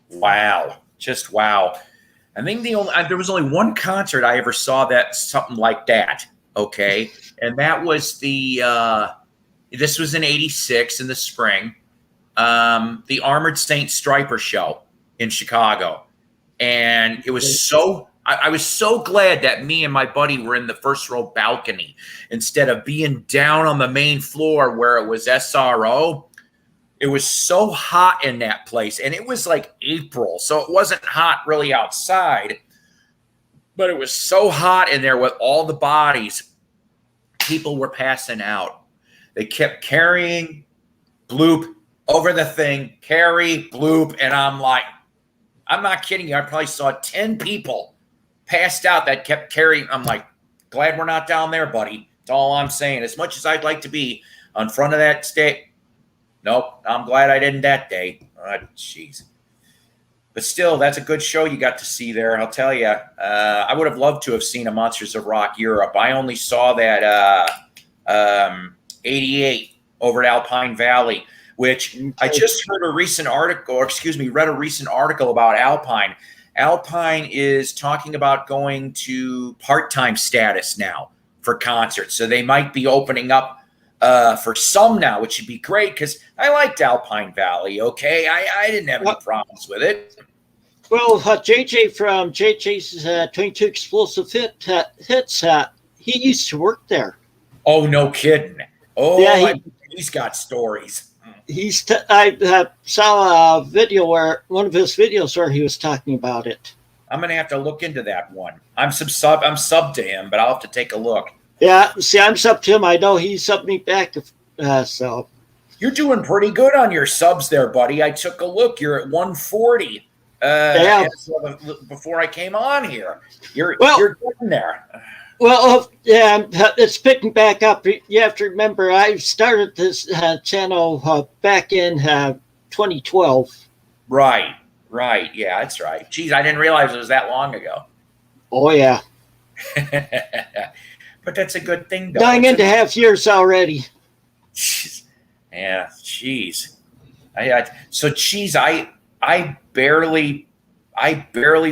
Wow, just wow. I think there was only one concert I ever saw that something like that. Okay, and that was this was in '86 in the spring, the Armored Saint Striper show in Chicago, and it was so. I was so glad that me and my buddy were in the first row balcony instead of being down on the main floor where it was SRO. It was so hot in that place, and it was like April, so it wasn't hot really outside, but it was so hot in there with all the bodies. People were passing out. They kept carrying, bloop, over the thing, carry, bloop, and I'm like, I'm not kidding you. I probably saw 10 people passed out that kept carrying. I'm like, glad we're not down there, buddy. That's all I'm saying. As much as I'd like to be on front of that stage, nope, I'm glad I didn't that day. Jeez. But still, that's a good show you got to see there. I'll tell you. I would have loved to have seen a Monsters of Rock Europe. I only saw that 88 over at Alpine Valley, which I just read a recent article about Alpine. Alpine is talking about going to part-time status now for concerts. So they might be opening up for some now, which would be great because I liked Alpine Valley, okay? I didn't have any problems with it. Well, JJ from JJ's 22 Explosive Hits, he used to work there. Oh, no kidding. Oh, yeah, he's got stories. I saw a video one of his videos where he was talking about it. I'm gonna have to look into that one. I'm sub to him, but I'll have to take a look. Yeah, see, I'm sub to him. I know he subbed me back. So you're doing pretty good on your subs there, buddy. I took a look. You're at 140. Before I came on here, you're getting there. Well, yeah, it's picking back up. You have to remember, I started this channel back in 2012. Right. Yeah, that's right. Geez, I didn't realize it was that long ago. Oh, yeah. But that's a good thing, though. 9.5 years already. Jeez. Yeah, jeez. I barely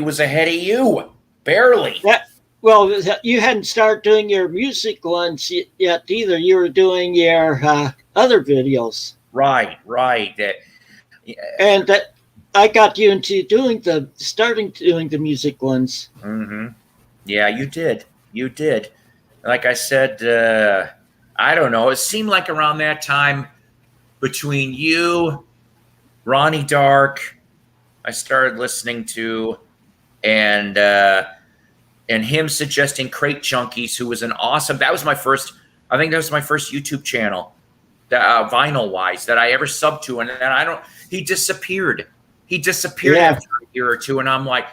was ahead of you. Barely. Yeah. Well, you hadn't started doing your music ones yet either. You were doing your other videos. Right. And I got you into starting doing the music ones. Mm-hmm. Yeah, you did. Like I said, I don't know. It seemed like around that time between you, Ronnie Dark, I started listening to, and him suggesting Crate Junkies, who was that was my first YouTube channel, vinyl wise, that I ever subbed to. And then he disappeared. After a year or two. And I'm like,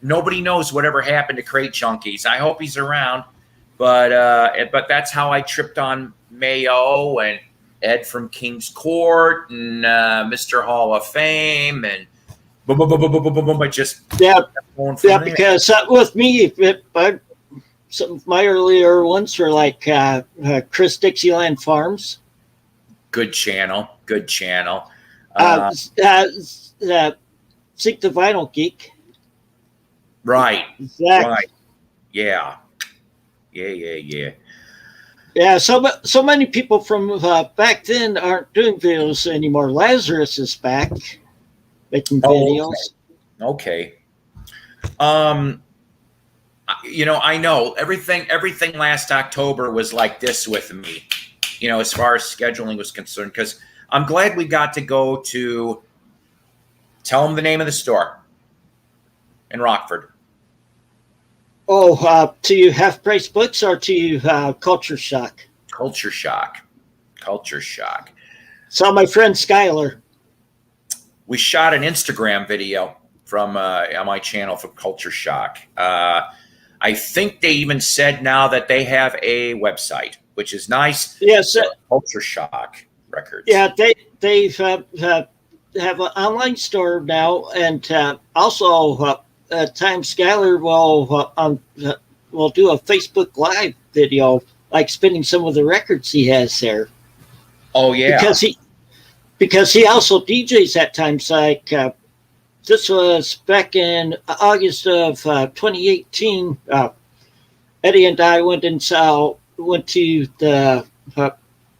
nobody knows whatever happened to Crate Junkies. I hope he's around. But that's how I tripped on Mayo and Ed from King's Court and Mr. Hall of Fame and I just because with me, some of my earlier ones were like Chris Dixieland Farms. Good channel. Seek the Vinyl Geek. Right. Exactly. Right. Yeah. Yeah, so many people from back then aren't doing videos anymore. Lazarus is back making videos. Okay. I know everything last October was like this with me, as far as scheduling was concerned, because I'm glad we got to go to, tell them the name of the store in Rockford. Oh, to Half Price Books or to Culture Shock? Culture Shock. Culture Shock. Saw my friend Skylar. We shot an Instagram video from on my channel for Culture Shock. I think they even said now that they have a website, which is nice. Yes, Culture Shock Records. Yeah, they've have an online store now, and also at times Skylar will do a Facebook Live video, like spinning some of the records he has there. Oh yeah, because he also DJs at times. Like this was back in August of 2018. Eddie and I went to the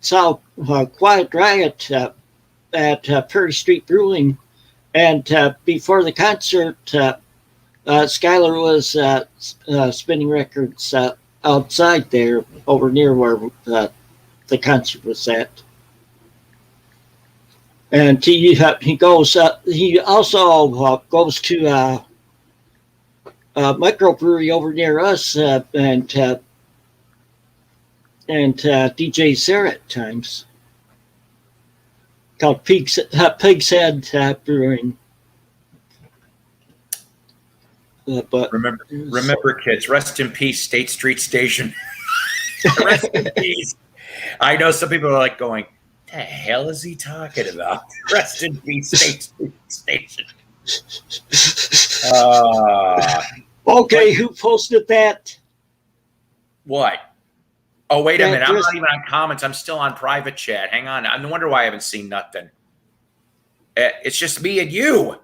saw Quiet Riot at Prairie Street Brewing, and before the concert, Skylar was spinning records outside there, over near where the concert was at. And he goes. He also goes to a microbrewery over near us, and DJs there at times, called Pig's Head Brewing. But remember, kids, rest in peace, State Street Station. Rest in peace. I know some people are like going, "The hell is he talking about?" Rest in peace, State Street Station. Okay, who posted that? What? Oh, wait a minute. I'm not even on comments. I'm still on private chat. Hang on. I wonder why I haven't seen nothing. It's just me and you.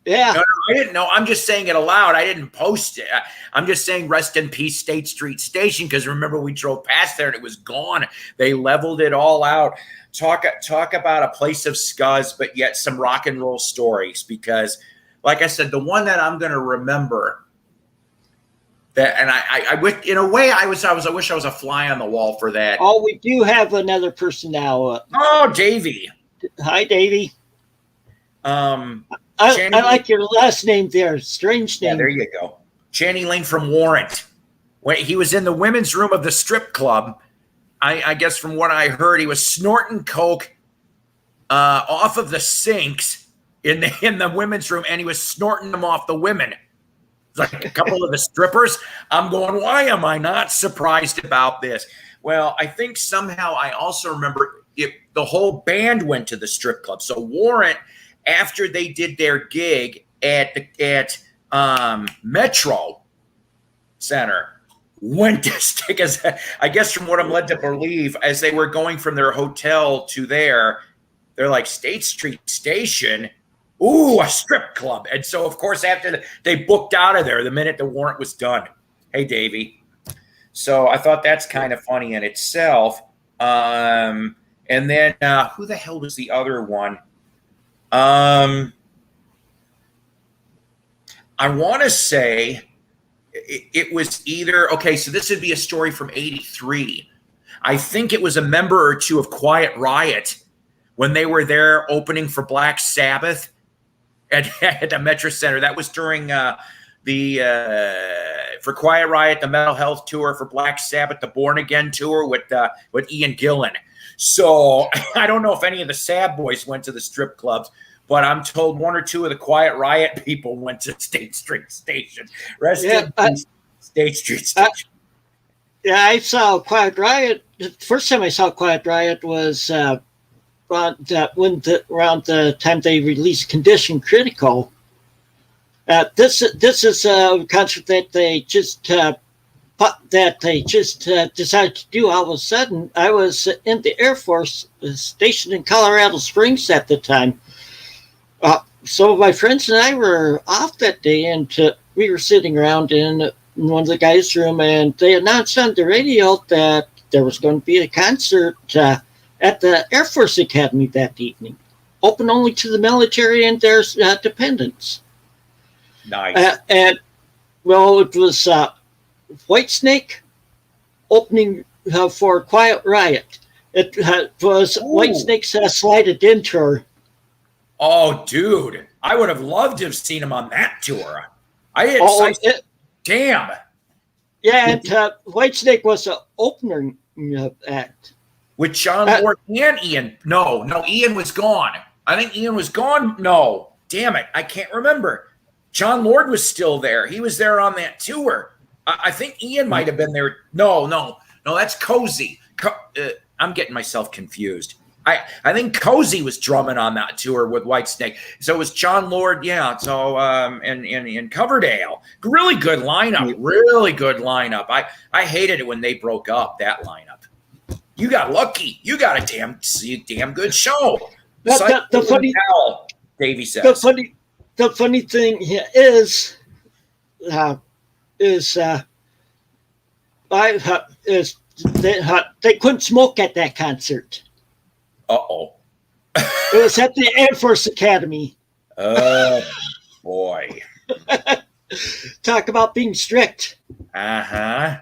Yeah. No, I didn't know. I'm just saying it aloud. I didn't post it. I'm just saying rest in peace, State Street Station, because remember we drove past there and it was gone. They leveled it all out. Talk about a place of scuzz, but yet some rock and roll stories. Because, like I said, the one that I'm going to remember that, and I wish, in a way, I wish I was a fly on the wall for that. Oh, we do have another person now. Davey. Hi, Davey. I like your last name there. Strange name. Yeah, there you go. Channing Lane from Warrant. When he was in the women's room of the strip club, I guess from what I heard, he was snorting coke off of the sinks in the women's room, and he was snorting them off the women. Like a couple of the strippers. I'm going, why am I not surprised about this? Well, I think somehow I also remember the whole band went to the strip club. So Warrant, after they did their gig at Metro Center, went to stick as, I guess from what I'm led to believe, as they were going from their hotel to there, they're like, State Street Station? Ooh, a strip club. And so, of course, after they booked out of there the minute the Warrant was done. Hey, Davey. So I thought that's kind of funny in itself. And then who the hell was the other one? I want to say it was either, okay, so this would be a story from 83. I think it was a member or two of Quiet Riot when they were there opening for Black Sabbath at the Metro Center. That was during for Quiet Riot, the Mental Health Tour, for Black Sabbath, the Born Again Tour with Ian Gillan. So I don't know if any of the Sad Boys went to the strip clubs, but I'm told one or two of the Quiet Riot people went to State Street Station. Rest in peace, State Street Station. I saw Quiet Riot. The first time I saw Quiet Riot was around the time they released Condition Critical. This is a concert that they just decided to do all of a sudden. I was in the Air Force, stationed in Colorado Springs at the time. So my friends and I were off that day, and we were sitting around in one of the guys' room, and they announced on the radio that there was going to be a concert at the Air Force Academy that evening, open only to the military and their dependents. Nice. And well, it was Whitesnake opening for Quiet Riot. It was Whitesnake's Slide In tour. Oh, dude, I would have loved to have seen him on that tour. Damn. Yeah, and Whitesnake was an opening act. with John Lord and Ian. No, Ian was gone. I think Ian was gone. No, damn it, I can't remember. John Lord was still there. He was there on that tour. I think Ian might have been there. No, that's Cozy. I'm getting myself confused. I think Cozy was drumming on that tour with Whitesnake. So it was John Lord, yeah. So and Coverdale, really good lineup. Really good lineup. I hated it when they broke up that lineup. You got lucky. You got a damn good show. The funny, Davey says. The funny thing is they couldn't smoke at that concert. Uh-oh. It was at the Air Force Academy. Oh, boy. Talk about being strict. Uh-huh.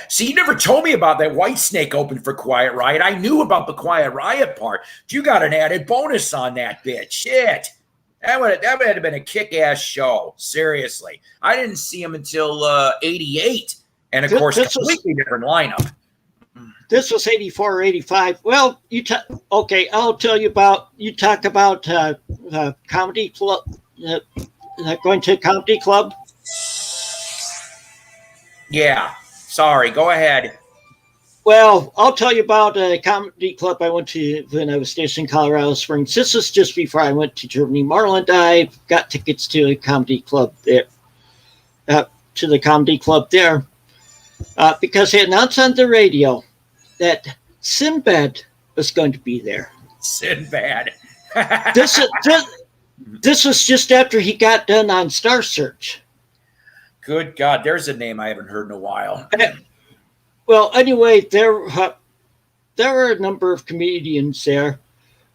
See, you never told me about that Whitesnake open for Quiet Riot. I knew about the Quiet Riot part. You got an added bonus on that bitch. Shit. That would have been a kick-ass show. Seriously. I didn't see him until 88. And, of course, completely different lineup. This was 84 or 85. Well, okay, I'll tell you about, you talk about comedy club, going to a comedy club. Yeah, sorry, go ahead. Well, I'll tell you about a comedy club I went to when I was stationed in Colorado Springs. This was just before I went to Germany. Marla and I got tickets to a comedy club there, to the comedy club there, because they announced on the radio that Sinbad was going to be there. Sinbad. This was just after he got done on Star Search. Good God, there's a name I haven't heard in a while. Well, anyway, there were a number of comedians there.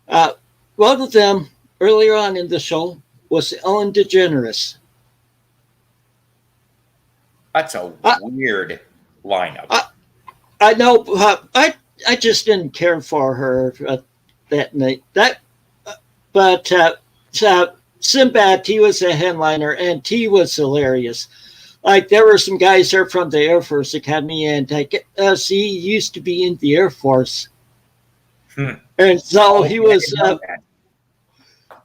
One of them, earlier on in the show, was Ellen DeGeneres. That's a weird lineup. I know. I just didn't care for her that night. But Sinbad, he was a headliner, and he was hilarious. Like, there were some guys there from the Air Force Academy, and he used to be in the Air Force, and so he was.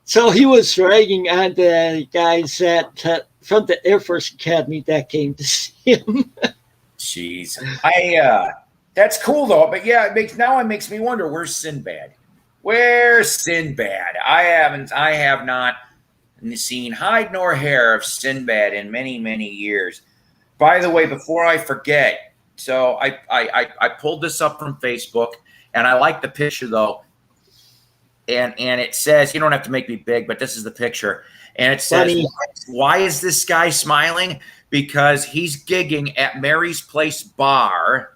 So he was ragging on the guys that from the Air Force Academy that came to see him. Jeez, that's cool though. But yeah, it makes me wonder, where's Sinbad? Where's Sinbad? I have not seen hide nor hair of Sinbad in many, many years. By the way, before I forget, so I pulled this up from Facebook, and I like the picture though. And it says, you don't have to make me big, but this is the picture. And it says, why is this guy smiling? Because he's gigging at Mary's Place Bar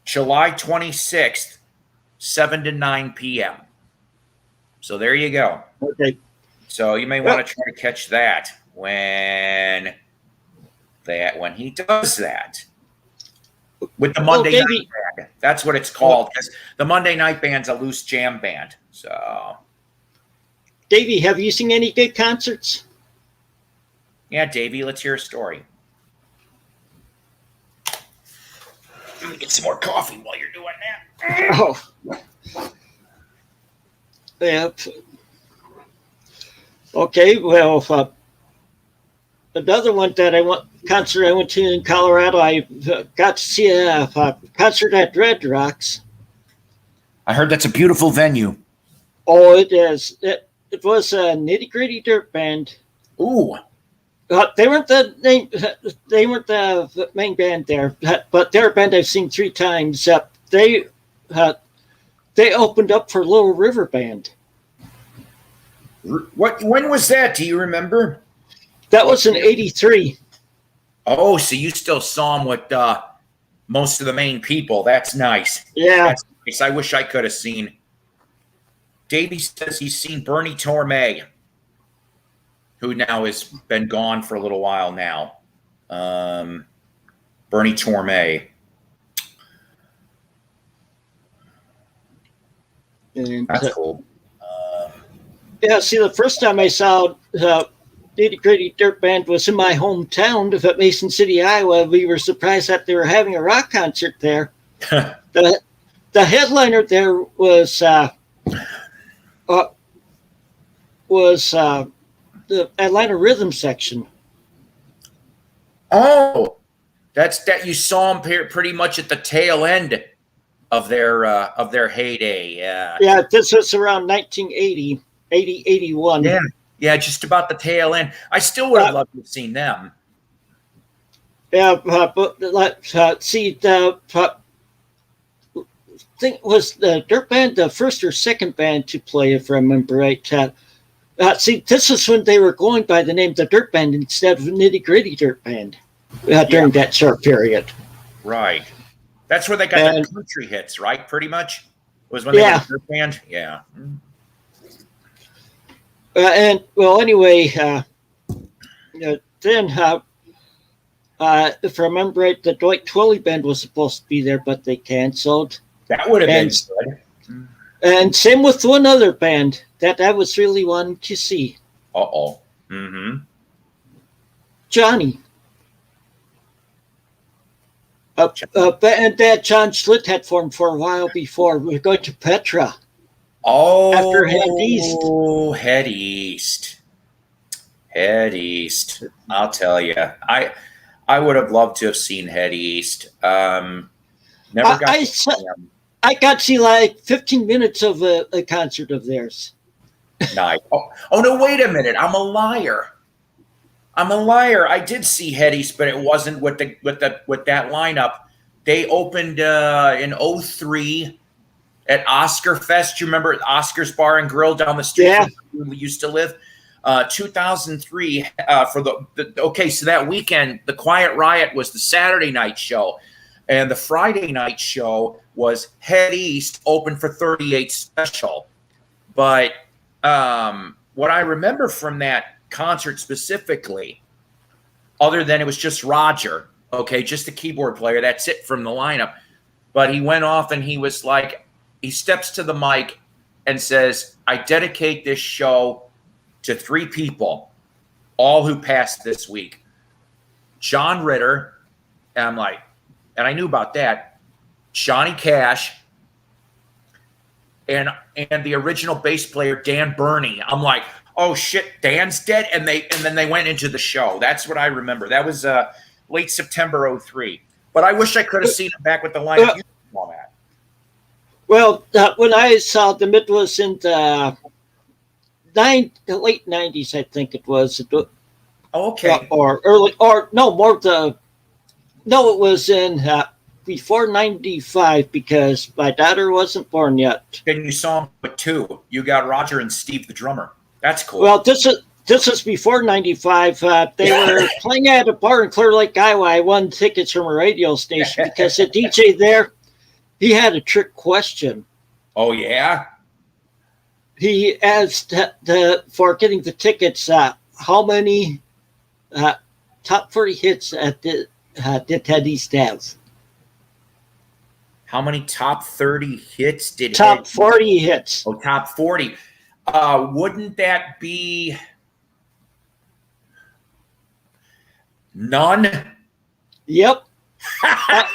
July 26th, 7 to 9 p.m. So there you go. Okay. So you may want to try to catch that when he does that. With the Monday Night Band. That's what it's called. Because the Monday Night Band's a loose jam band. So, Davey, have you seen any good concerts? Yeah, Davey, let's hear a story. Let me get some more coffee while you're doing that. Oh. Yeah. Okay, well, another one that concert I went to in Colorado, I got to see a concert at Red Rocks. I heard that's a beautiful venue. Oh, it is. It was a Nitty Gritty Dirt Band. Ooh. They weren't the main band there, but they're a band I've seen 3 times. They opened up for Little River Band. When was that? Do you remember? That was in '83. Oh, so you still saw them with most of the main people. That's nice. Yeah. That's nice. I wish I could have seen. Davey says he's seen Bernie Torme, who now has been gone for a little while now. Bernie Torme. And, that's cool. Yeah, see, the first time I saw Nitty Gritty Dirt Band was in my hometown of Mason City, Iowa. We were surprised that they were having a rock concert there. the headliner there was the Atlanta Rhythm section. Oh, that's that you saw them pretty much at the tail end of their heyday. Yeah, this was around 1980, 81. Yeah, just about the tail end. I still would have loved to have seen them. Yeah, but let's see, the think was the Dirt Band the first or second band to play, if I remember right. See, this is when they were going by the name the Dirt Band instead of Nitty Gritty Dirt Band during that short period. Right. That's where they got their country hits, right? Pretty much was when they were the Dirt Band. Yeah. And well, anyway, then if I remember right, the Dwight Twilley Band was supposed to be there, but they canceled. That would have been good. And same with one other band that I was really wanting to see. Mm-hmm. Johnny. A band that John Schlitt had formed for a while before. We were going to Petra. After Head East. Head East. I'll tell you. I would have loved to have seen Head East. Never got I got to see like 15 minutes of a concert of theirs. Nice. Oh no, wait a minute. I'm a liar. I did see Head East, but it wasn't with that lineup. They opened in 2003 at Oscar Fest. You remember Oscar's Bar and Grill down the street where we used to live? 2003 for so that weekend, the Quiet Riot was the Saturday night show, and the Friday night show was Head East, open for 38 Special. But what I remember from that concert specifically, other than it was just Roger, just the keyboard player, that's it from the lineup. But he went off and he was like, he steps to the mic and says, I dedicate this show to 3 people, all who passed this week. John Ritter, and I'm like, and I knew about that, Johnny Cash, and the original bass player Dan Burney. I'm like, oh shit, Dan's dead, and then they went into the show. That's what I remember. That was late September 2003. But I wish I could have seen him back with the lineup you saw that. Well, when I saw them, it was in the late 90s, I think it was. Okay. Or early, or no, it was in before 95 because my daughter wasn't born yet. Then you saw him with 2. You got Roger and Steve, the drummer. That's cool. Well, this is before 95. They were playing at a bar in Clear Lake, Iowa. I won tickets from a radio station because the DJ there, he had a trick question. Oh, yeah? He asked for getting the tickets, how many top 40 hits did Head East have? How many top 30 hits did Top 40 hits. Oh, top 40. Wouldn't that be none? Yep. A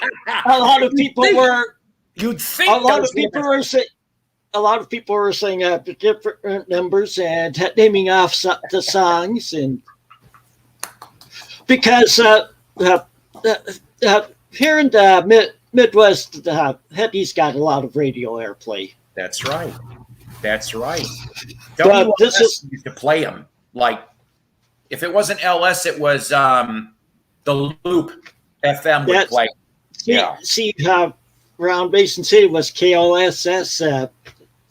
lot of people were. You'd think a lot of people were saying. A lot of people were saying different numbers and naming off the songs, and because here in the Midwest, Head East got a lot of radio airplay. That's right. WLS used to play them. Like, if it wasn't LS, it was the Loop FM would play. See, around Mason City was KLSS.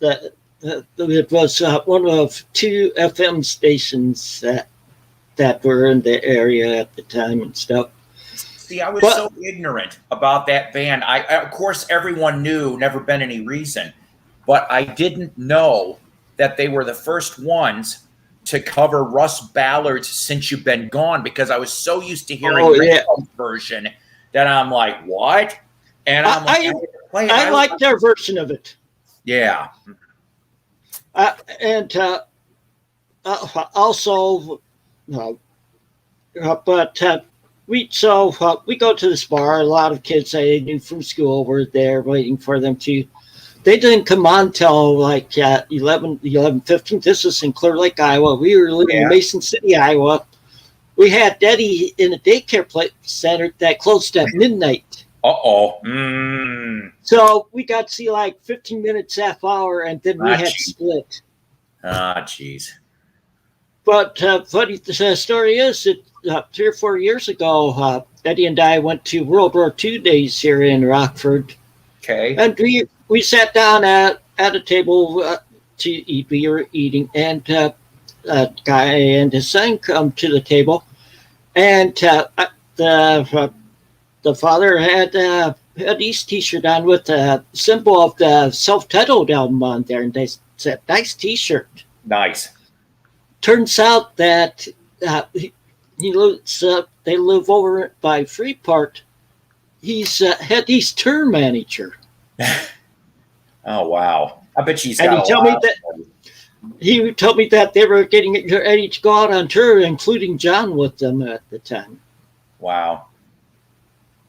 It was one of 2 FM stations that were in the area at the time and stuff. See, I was so ignorant about that band. Of course, everyone knew Never Been Any Reason, but I didn't know that they were the first ones to cover Russ Ballard's Since You've Been Gone, because I was so used to hearing Ringo's version that I'm like, what? And I'm like, I like their version of it. Yeah. And also, Uh, but we go to this bar. A lot of kids I knew from school were there waiting for them to. They didn't come on till like 11:15. This was in Clear Lake, Iowa. We were living in Mason City, Iowa. We had Daddy in a daycare center that closed at midnight. So we got to see like 15 minutes, half hour, and then we had to split. Jeez. But funny the story is that 3 or 4 years ago, Eddie and I went to World War II days here in Rockford. Okay. And we sat down at a table to eat. We were eating, and a guy and his son come to the table, and the father had a East T-shirt on with a symbol of the self-titled album on there, and they said, "Nice T-shirt." Nice. Turns out that he lives. They live over by Freeport. He's head East tour manager. Oh wow! I bet she's. And he told me that they were getting ready to go out on tour, including John with them at the time. Wow!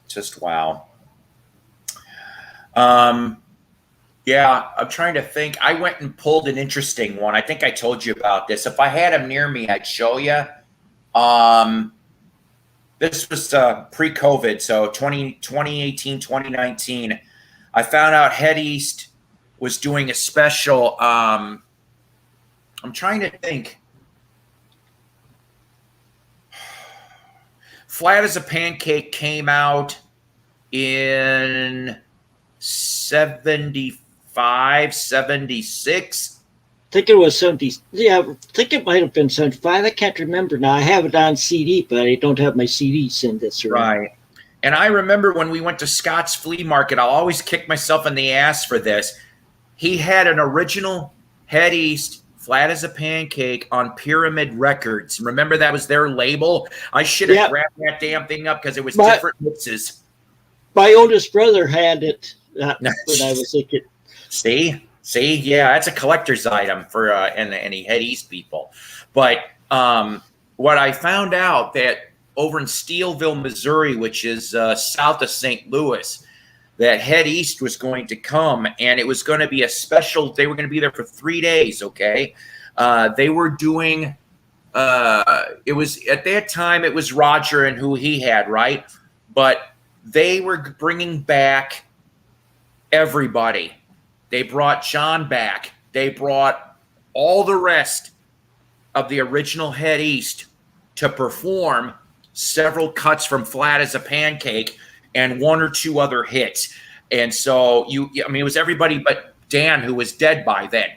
Just wow. Yeah, I'm trying to think. I went and pulled an interesting one. I think I told you about this. If I had him near me, I'd show you. This was pre-COVID, so 2018, 2019. I found out Head East was doing a special. I'm trying to think. Flat as a Pancake came out in 75, 76. I think it was 70. Yeah, I think it might have been 75. I can't remember now. I have it on CD, but I don't have my CDs in this room. Right. And I remember when we went to Scott's Flea Market, I'll always kick myself in the ass for this. He had an original Head East Flat as a Pancake on Pyramid Records. Remember that was their label? I should have grabbed that damn thing up because it was different mixes. My oldest brother had it when I was a kid. See, yeah, that's a collector's item for any Head East people. But what I found out that over in Steelville, Missouri, which is south of St. Louis, that Head East was going to come, and it was going to be a special. They were going to be there for 3 days. Okay, they were doing. It was at that time. It was Roger and who he had, right? But they were bringing back everybody. They brought John back. They brought all the rest of the original Head East to perform several cuts from Flat as a Pancake and 1 or 2 other hits. And so it was everybody but Dan, who was dead by then.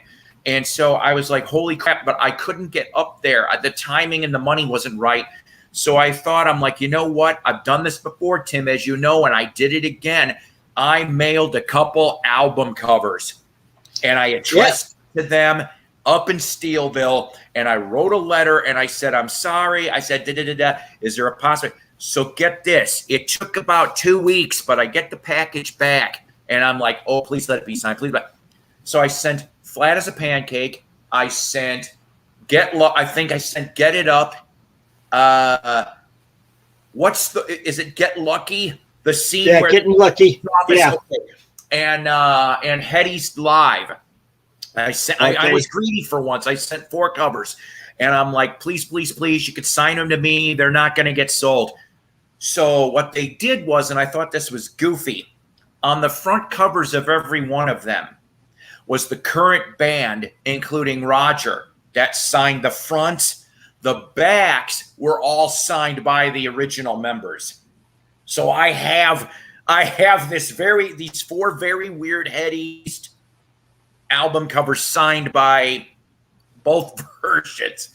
And so I was like, holy crap, but I couldn't get up there. The timing and the money wasn't right. So I thought, I'm like, you know what? I've done this before, Tim, as you know, and I did it again. I mailed a couple album covers and I addressed to them up in Steelville, and I wrote a letter and I said, I'm sorry. I said, is there a possibility? So get this. It took about 2 weeks, but I get the package back and I'm like, oh, please let it be signed. Please. So I sent Flat as a Pancake. I sent Get It Up. Is it Get Lucky? The scene where Getting Lucky. Yeah. And Head East Live. I was greedy for once. I sent 4 covers, and I'm like, please, please, please, you could sign them to me. They're not going to get sold. So what they did was, and I thought this was goofy, on the front covers of every one of them was the current band, including Roger, that signed the fronts. The backs were all signed by the original members. So I have these 4 very weird Head East album covers signed by both versions.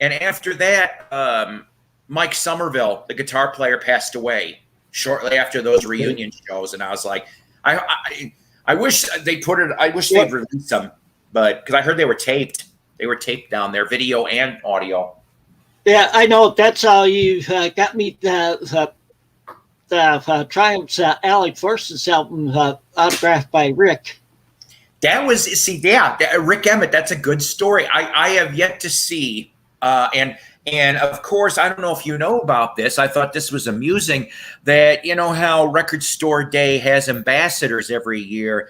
And after that, Mike Somerville, the guitar player, passed away shortly after those reunion shows. And I was like, I wish they they'd release them, but because I heard they were taped. They were taped down there, video and audio. Yeah, I know. That's how you got me the Triumph's Allied Forces album autographed by Rick. That was, Rick Emmett. That's a good story. I have yet to see And of course, I don't know if you know about this. I thought this was amusing that, you know, how Record Store Day has ambassadors every year.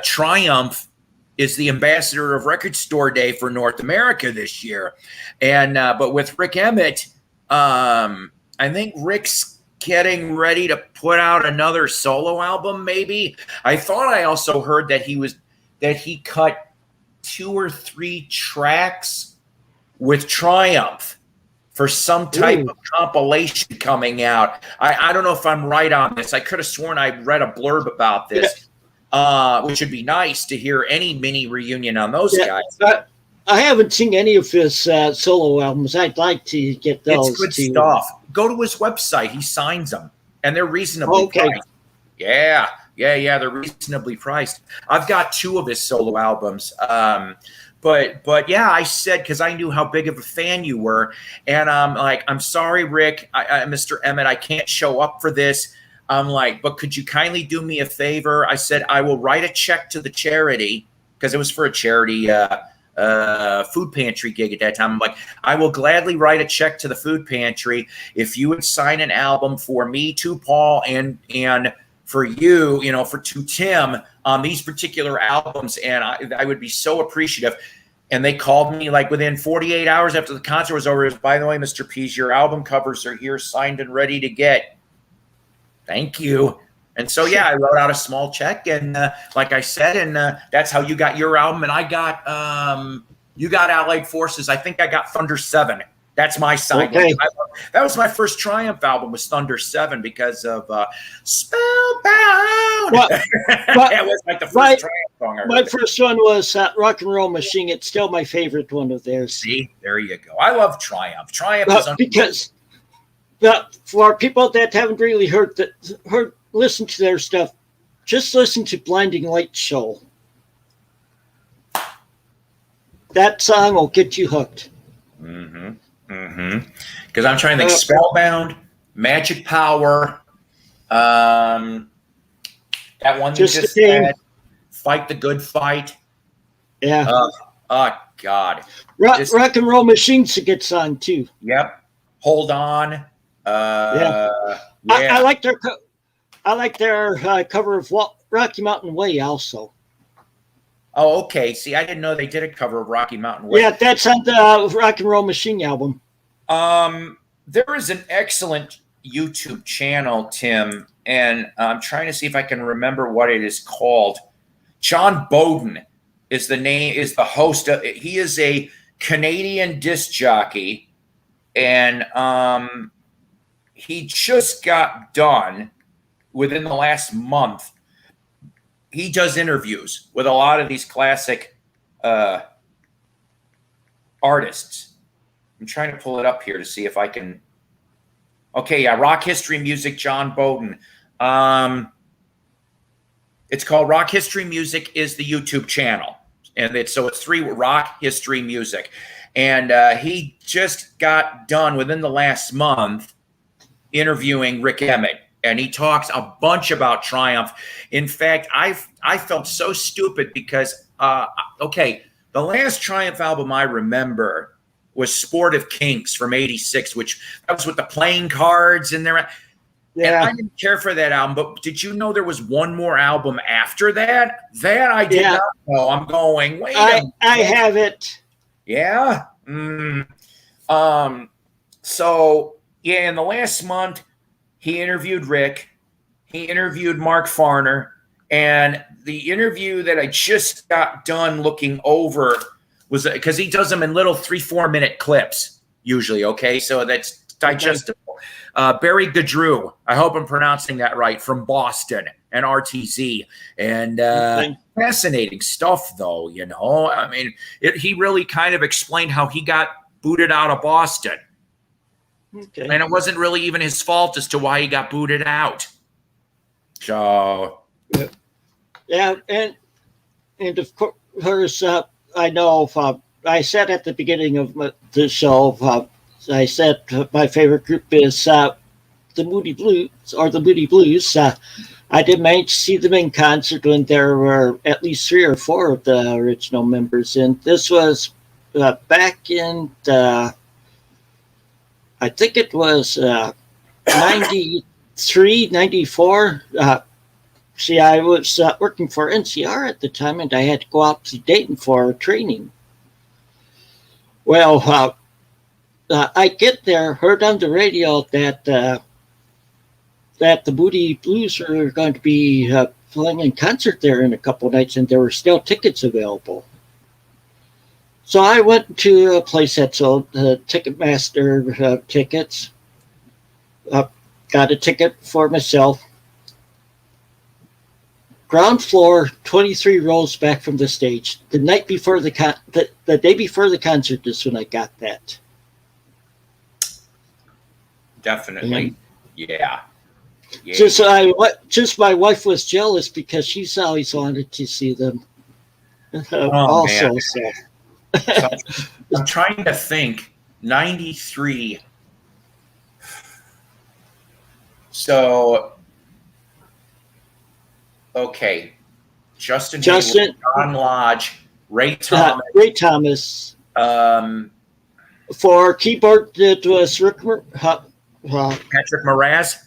Triumph is the ambassador of Record Store Day for North America this year. And but with Rick Emmett, I think Rick's getting ready to put out another solo album, maybe. I thought I also heard that he cut 2 or 3 tracks with Triumph for some type of compilation coming out. I don't know if I'm right on this. I could have sworn I read a blurb about this, which would be nice to hear any mini reunion on those guys. I haven't seen any of his solo albums. I'd like to get those. It's good stuff. Go to his website. He signs them, and they're reasonably priced. Yeah, they're reasonably priced. I've got 2 of his solo albums. But yeah, I said, because I knew how big of a fan you were, and I'm like, I'm sorry, Rick, Mr. Emmett, I can't show up for this. I'm like, but could you kindly do me a favor? I said, I will write a check to the charity, because it was for a charity food pantry gig at that time. I'm like, I will gladly write a check to the food pantry if you would sign an album for me, to Paul, and for you, you know, to Tim on these particular albums, and I would be so appreciative. And they called me like within 48 hours after the concert was over. By the way, Mr. Pease, your album covers are here, signed and ready to get. Thank you. And so, yeah, I wrote out a small check, and like I said, and that's how you got your album, and I got you got Allied Forces. I think I got Thunder 7. That's my side. Okay. That was my first Triumph album, was Thunder 7, because of Spellbound. That was like the first Triumph song I heard. My first one was Rock and Roll Machine. It's still my favorite one of theirs. See, there you go. I love Triumph. Triumph is because for people that haven't really listened to their stuff, just listen to Blinding Light Show. That song will get you hooked. Mm-hmm. Because I'm trying to think. Spellbound, Magic Power, that one you just said, Fight the Good Fight. Yeah. Oh God. Rock and Roll Machine's a good song too. Yep. Hold On. Yeah. I like their cover of Rocky Mountain Way also. Oh, okay. See, I didn't know they did a cover of Rocky Mountain Way. Yeah, that's on the Rock and Roll Machine album. There is an excellent YouTube channel, Tim, and I'm trying to see if I can remember what it is called. John Bowden is the host. He is a Canadian disc jockey, and he just got done within the last month. He does interviews with a lot of these classic artists. I'm trying to pull it up here to see if I can. Okay, yeah, Rock History Music, John Bowden. It's called Rock History Music is the YouTube channel. And it's 3 Rock History Music. And he just got done within the last month interviewing Rick Emmett. And he talks a bunch about Triumph. In fact, I felt so stupid because, the last Triumph album I remember was Sportive Kinks from '86, that was with the playing cards in there. Yeah. And I didn't care for that album, but did you know there was one more album after that? That I did not know. I'm going, wait a minute. I have it. Yeah? So, yeah, in the last month, he interviewed Rick. He interviewed Mark Farner. And the interview that I just got done looking over was because he does them in little 3-4 minute clips usually, okay? So that's digestible. Barry Gadrew, I hope I'm pronouncing that right, from Boston and RTZ. And fascinating stuff, though, you know. I mean, he really kind of explained how he got booted out of Boston. Okay. And it wasn't really even his fault as to why he got booted out. So. Yeah, and of course, I know I said at the beginning of the show, I said my favorite group is the Moody Blues, or the Moody Blues. I did manage to see them in concert when there were at least 3 or 4 of the original members. And this was back in the I think it was 93, 94. See, I was working for NCR at the time, and I had to go out to Dayton for training. Well, I get there, heard on the radio that the Moody Blues were going to be playing in concert there in a couple of nights, and there were still tickets available. So I went to a place that sold Ticketmaster tickets. Got a ticket for myself. Ground floor, 23 rows back from the stage. The night before the day before the concert is when I got that. Definitely, yeah. Just my wife was jealous because she's always wanted to see them. Also, man. So I'm trying to think. 93. So, okay. Justin, Hayward, John Lodge, Ray Thomas. For keyboard, it was Patrick Moraz.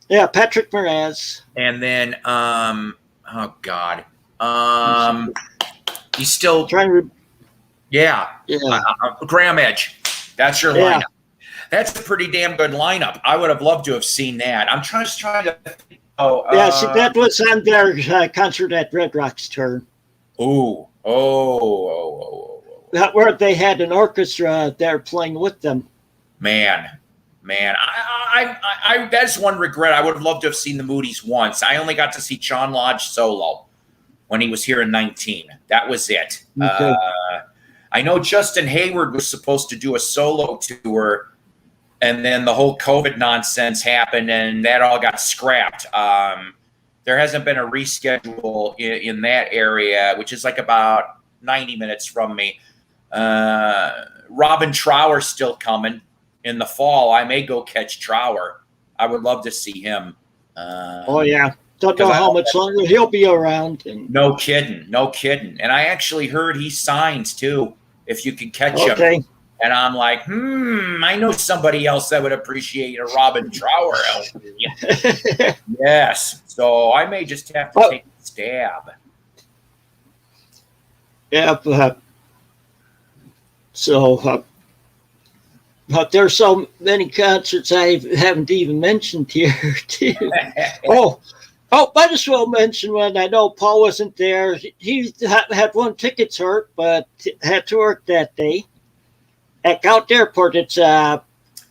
Yeah, Patrick Moraz. And then, oh God, he's still trying to. Graham Edge. That's your lineup. That's a pretty damn good lineup. I would have loved to have seen that. I'm just trying to. See, that was on their concert at Red Rocks tour. Oh. Where they had an orchestra there playing with them. Man, I that's one regret. I would have loved to have seen the Moody's once. I only got to see John Lodge solo when he was here in 19. That was it. Okay. I know Justin Hayward was supposed to do a solo tour, and then the whole COVID nonsense happened, and that all got scrapped. There hasn't been a reschedule in that area, which is like about 90 minutes from me. Robin Trower's still coming in the fall. I may go catch Trower. I would love to see him. Don't know how much longer he'll be around. No kidding. And I actually heard he signs too, if you can catch him. And I'm like, I know somebody else that would appreciate a Robin Trower album. Yes. So I may just have to take a stab. Yeah, but there's so many concerts I haven't even mentioned here, too. Might as well mention one. I know Paul wasn't there. He had one ticket short, but had to work that day. At Gout Airport, it's a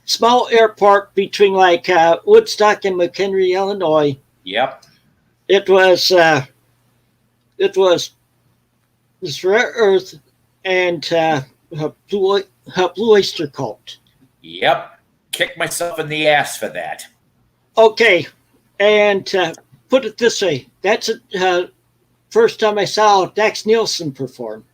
small airport between Woodstock and McHenry, Illinois. Yep. It was Rare Earth and Blue Oyster Cult. Yep. Kicked myself in the ass for that. Okay. And put it this way. That's the first time I saw Dax Nielsen perform.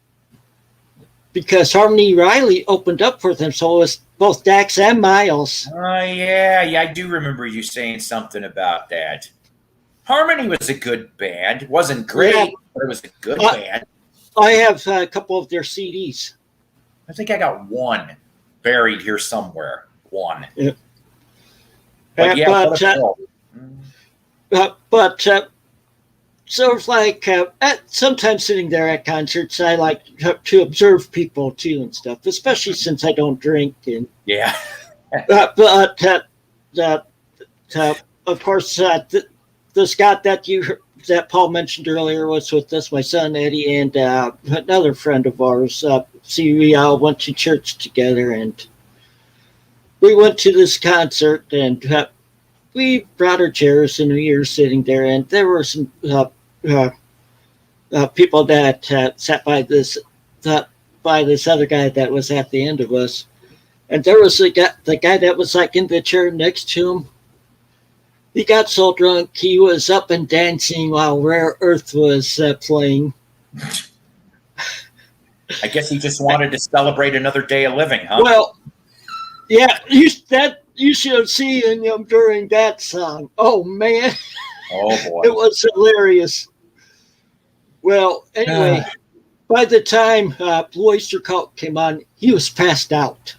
Because Harmony Riley opened up for them. So it was both Dax and Miles. Oh, yeah. I do remember you saying something about that. Harmony was a good band. It wasn't great, but it was a good band. I have a couple of their CDs. I think I got one buried here somewhere. One. Yeah. So it's like sometimes sitting there at concerts, I like to observe people too and stuff, especially since I don't drink. And yeah. Of course, the Scott that Paul mentioned earlier was with us, my son Eddie, and another friend of ours. We all went to church together, and we went to this concert, and we brought our chairs, and we were sitting there, and there were some people that sat by this other guy that was at the end of us, and there was the guy that was like in the chair next to him. He got so drunk he was up and dancing while Rare Earth was playing. I guess he just wanted to celebrate another day of living, huh? Well, yeah, you should have seen him during that song. Oh man, oh boy, it was hilarious. Well, anyway, by the time Blue Oyster Cult came on, he was passed out.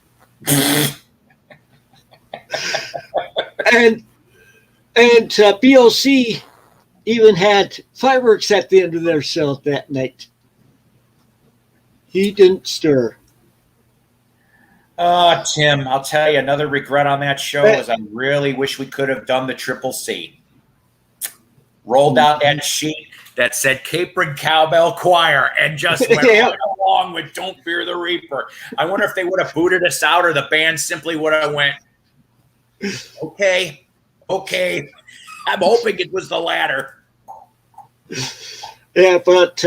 and BOC even had fireworks at the end of their show that night. He didn't stir. Tim, I'll tell you, another regret on that show is I really wish we could have done the Triple C. Rolled out that sheet that said Capron Cowbell Choir and just went right along with Don't Fear the Reaper. I wonder if they would have booted us out or the band simply would have went, okay. I'm hoping it was the latter. Yeah, but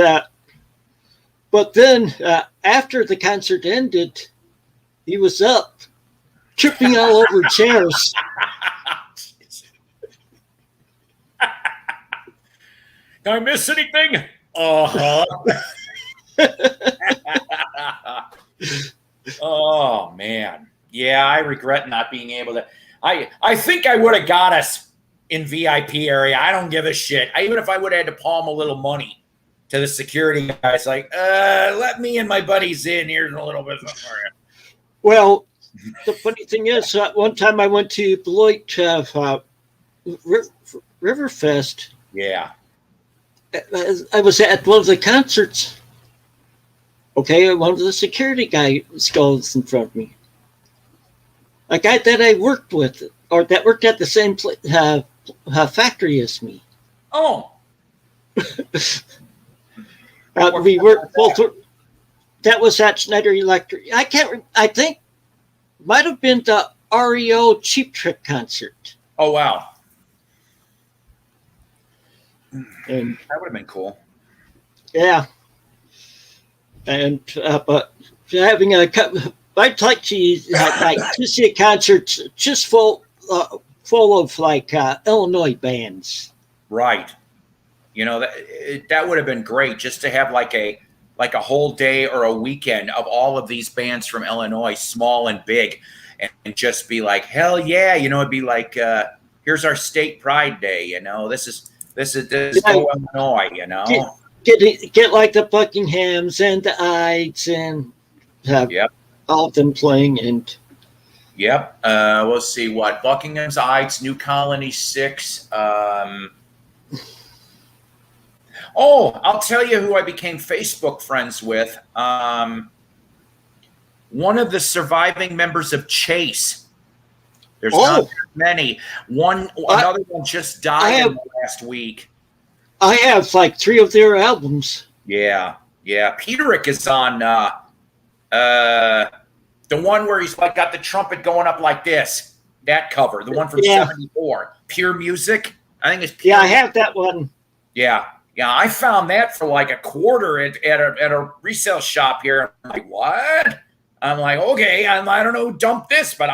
then after the concert ended, he was up, tripping all over chairs. Did I miss anything? Uh-huh. Oh, man. Yeah, I regret not being able to. I think I would have got us in VIP area. I don't give a shit. Even if I would have had to palm a little money to the security guys, like, let me and my buddies in. Here's a little bit for you. Well, the funny thing is, one time I went to Beloit Riverfest. Yeah. I was at one of the concerts. Okay, one of the security guys goes in front of me. A guy that I worked with, or that worked at the same factory as me. Oh. We worked both. That was at Schneider Electric. I think might have been the REO Cheap Trick concert. Oh, wow. And that would have been cool. Yeah. And but having I'd like to see a concert just full of like Illinois bands. Right. You know, that would have been great just to have like a whole day or a weekend of all of these bands from Illinois, small and big, and just be like, hell yeah, you know, it'd be like, here's our state pride day, you know, this is go Illinois, you know. Get like the Buckinghams and the Ides and have all of them playing and. Yep. We'll see what Buckingham's Ides, New Colony 6. I'll tell you who I became Facebook friends with. One of the surviving members of Chase. There's not many. Another one just died in the last week. I have like 3 of their albums. Yeah. Peterick is on the one where he's like got the trumpet going up like this. That cover, the one from '74, Pure Music. I think it's Pure I have that one. Yeah, I found that for like a quarter at a resale shop here. I'm like, what? I'm like, okay, I don't know who dumped this, but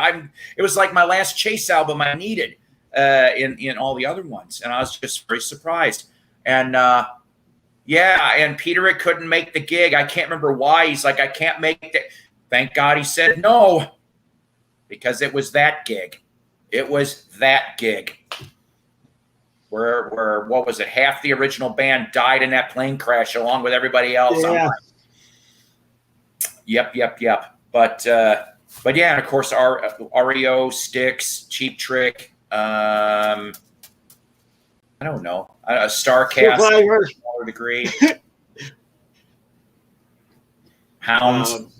it was like my last Chase album I needed in all the other ones, and I was just very surprised. And and Peterick couldn't make the gig. I can't remember why. He's like, I can't make it. Thank God he said no, because it was that gig. It was that gig. Where what was it? Half the original band died in that plane crash along with everybody else. Yeah. Yep. But yeah, and of course REO, Styx, Cheap Trick. I don't know. A Starcast to a smaller degree. Hounds.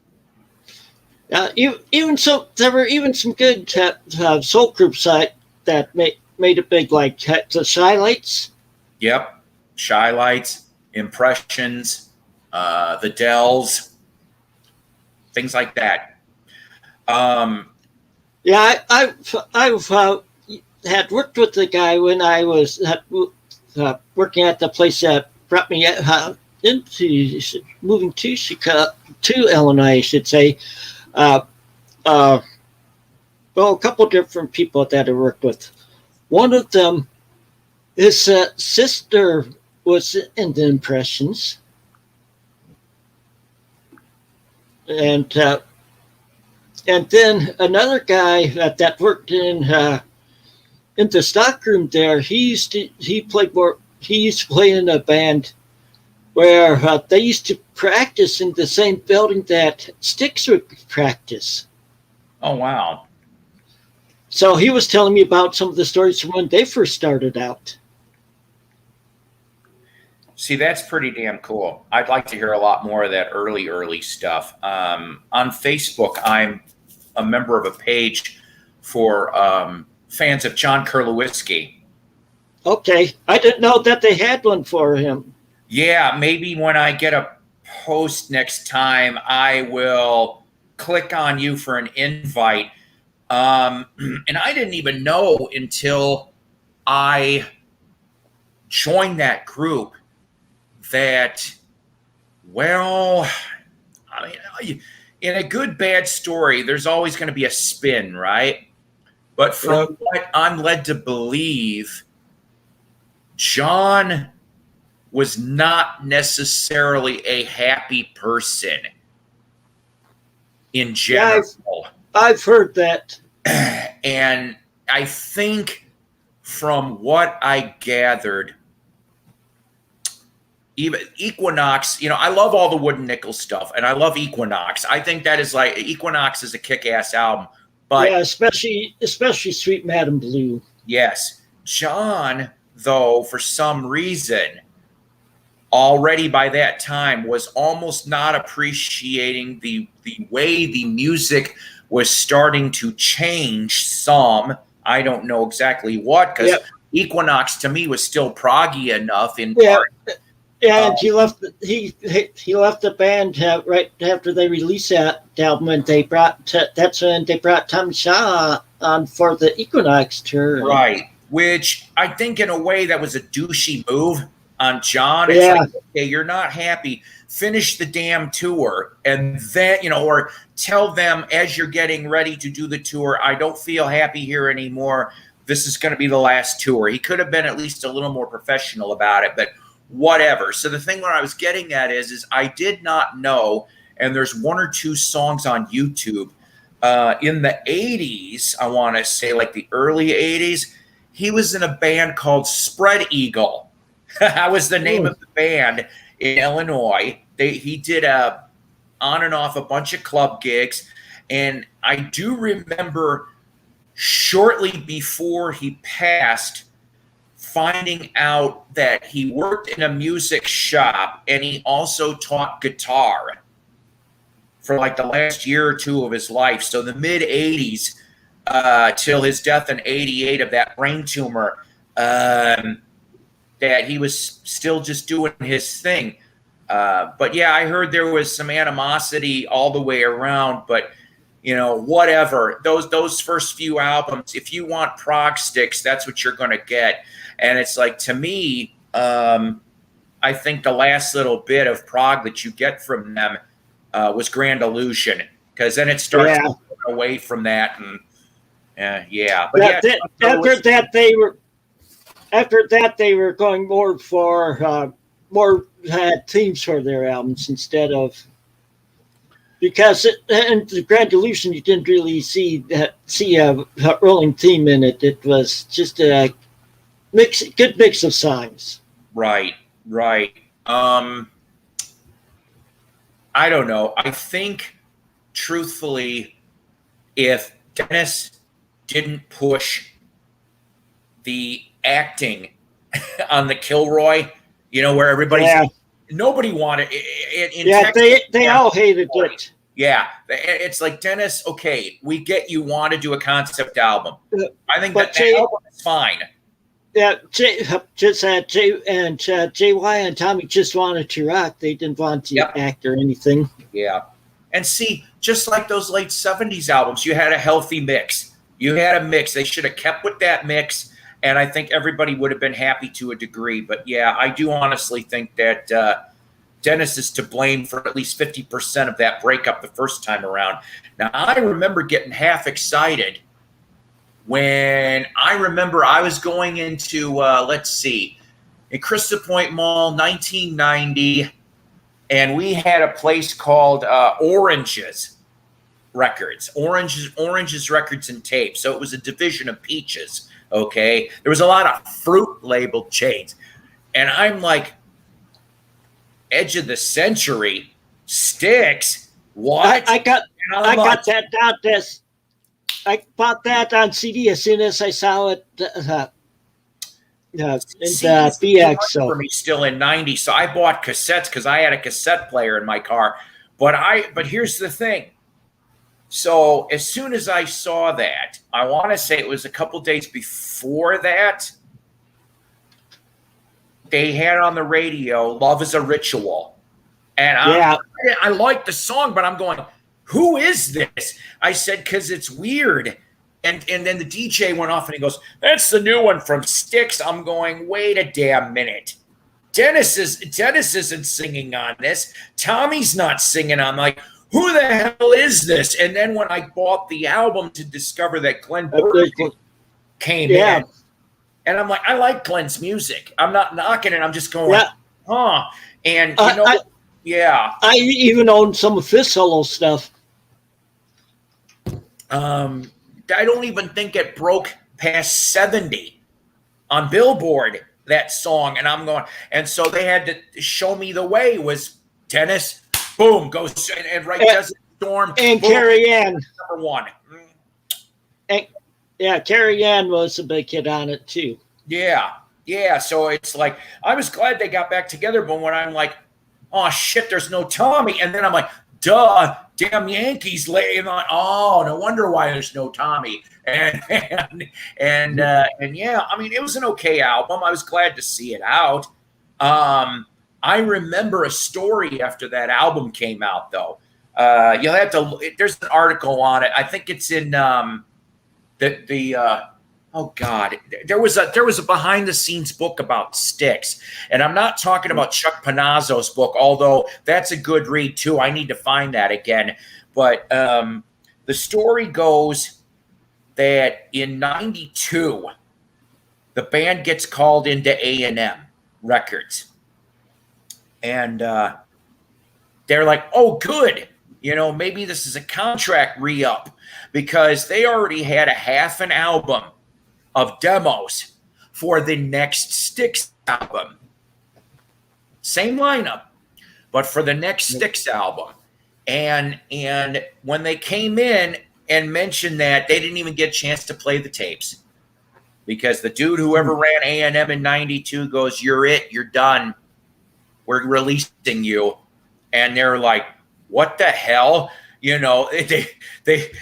Even so, there were even some good soul groups that made it big, like the Shy Lights. Yep, Shy Lights, Impressions, the Dells, things like that. I've had worked with the guy when I was working at the place that brought me into moving to Chicago, to Illinois, I should say. A couple different people that I worked with. One of them, his sister was in the Impressions, and then another guy that worked in the stockroom there. He used to play in a band where they used to practice in the same building that Styx would practice. Oh, wow. So he was telling me about some of the stories from when they first started out. See, that's pretty damn cool. I'd like to hear a lot more of that early stuff. On Facebook, I'm a member of a page for fans of John Kurlowski. Okay, I didn't know that they had one for him. Yeah, maybe when I get a post next time, I will click on you for an invite. And I didn't even know until I joined that group that, well, I mean, in a good, bad story, there's always going to be a spin, right? But from what I'm led to believe, John was not necessarily a happy person in general. Yeah, I've heard that. And I think from what I gathered, even Equinox, I love all the Wooden Nickel stuff, and I love Equinox. I think that is like Equinox is a kick-ass album. But yeah, especially Sweet Madam Blue. Yes. John, though, for some reason, already by that time was almost not appreciating the way the music was starting to change some. I don't know exactly what, because Equinox to me was still proggy enough in part. Yeah, and he left the band right after they released that album, and that's when they brought Tom Shaw on for the Equinox tour. Right, which I think in a way that was a douchey move on John. It's like, okay, you're not happy, finish the damn tour, and then, or tell them as you're getting ready to do the tour, I don't feel happy here anymore. This is going to be the last tour. He could have been at least a little more professional about it, but whatever. So the thing what I was getting at is I did not know, and there's one or two songs on YouTube in the 80s, I want to say like the early 80s, he was in a band called Spread Eagle. That was the name of the band in Illinois. He did on and off a bunch of club gigs, and I do remember shortly before he passed finding out that he worked in a music shop and he also taught guitar for like the last year or two of his life. So the mid 80s till his death in 88 of that brain tumor, that he was still just doing his thing. But yeah, I heard there was some animosity all the way around, but whatever. Those first few albums, if you want prog sticks, that's what you're going to get. And it's like, to me, I think the last little bit of prog that you get from them was Grand Illusion, because then it starts away from that, and But after that they were going more for more themes for their albums instead of, because in the Grand Illusion you didn't really see a rolling theme in it. It was just a good mix of songs. Right. I don't know. I think, truthfully, if Dennis didn't push the acting on the Kilroy, where everybody's nobody wanted it. They all hated it. Yeah, it's like, Dennis, okay, we get you want to do a concept album. I think that album is fine. Yeah, JY and Tommy just wanted to rock. They didn't want to act or anything. Yeah. And see, just like those late 70s albums, you had a healthy mix. You had a mix. They should have kept with that mix, and I think everybody would have been happy to a degree. But yeah, I do honestly think that Dennis is to blame for at least 50% of that breakup the first time around. Now, I remember getting half excited when I was going into, in Crystal Point Mall, 1990, and we had a place called Oranges Records, Oranges Records and Tape. So it was a division of Peaches, okay? There was a lot of fruit labeled chains. And I'm like, Edge of the Century, Styx, what? I got that down this. I bought that on CD as soon as I saw it in the CDs were BX. hard for So me still in '90, so I bought cassettes because I had a cassette player in my car. But here's the thing. So as soon as I saw that, I want to say it was a couple days before that, they had on the radio "Love Is a Ritual," and yeah, I like the song, but I'm going, who is this? I said, because it's weird. And then the DJ went off and he goes, that's the new one from Styx. I'm going, wait a damn minute. Dennis isn't singing on this. Tommy's not singing. I'm like, who the hell is this? And then when I bought the album to discover that Glenn Burke came in, and I'm like, I like Glenn's music. I'm not knocking it. I'm just going, huh. And you know, I even own some of his solo stuff. I don't even think it broke past 70 on Billboard, that song. And I'm going, and so they had to show me the way was Dennis, boom, goes and right Desert Storm. And Carrie Ann. Number one. And, Carrie Ann was a big hit on it too. Yeah. So it's like, I was glad they got back together, but when I'm like, oh shit, there's no Tommy. And then I'm like, duh, damn Yankees laying on. Oh, no wonder why there's no Tommy. And yeah, I mean, it was an okay album. I was glad to see it out. I remember a story after that album came out, though. You'll have to. There's an article on it. I think it's in oh God, there was a behind the scenes book about Styx, and I'm not talking about Chuck Panazzo's book, although that's a good read too. I need to find that again. But the story goes that in '92, the band gets called into A&M Records, and they're like, "Oh, good, maybe this is a contract re-up," because they already had a half an album of demos for the next Styx album. Same lineup, but for the next Styx album. And when they came in and mentioned that, they didn't even get a chance to play the tapes because the dude, whoever ran A&M in '92, goes, "You're it. You're done. We're releasing you." And they're like, "What the hell?" They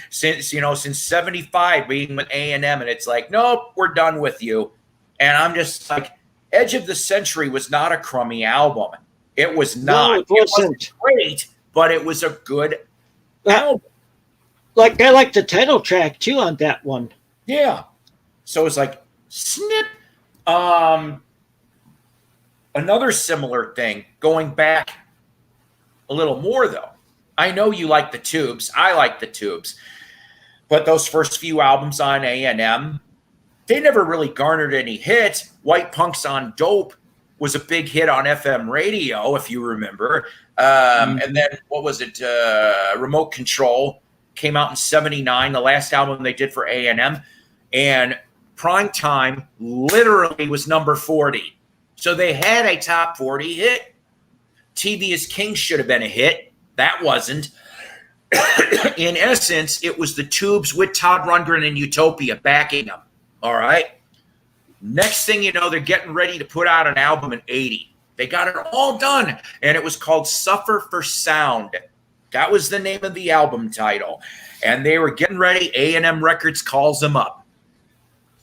since 75 being with A&M, and it's like, nope, we're done with you. And I'm just like, Edge of the Century was not a crummy album. It was not. No, it wasn't great, but it was a good album. Like I like the title track too on that one. Yeah. So it's like snip. Another similar thing, going back a little more though. I know you like the Tubes. I like the Tubes. But those first few albums on A&M, they never really garnered any hits. White Punks on Dope was a big hit on FM radio, if you remember. And then, what was it? Remote Control came out in '79, the last album they did for A&M. And Prime Time literally was number 40. So they had a top 40 hit. TV is King should have been a hit. That wasn't. In essence, it was the Tubes with Todd Rundgren and Utopia backing them. All right. Next thing you know, they're getting ready to put out an album in '80. They got it all done, and it was called Suffer for Sound. That was the name of the album title. And they were getting ready. A&M Records calls them up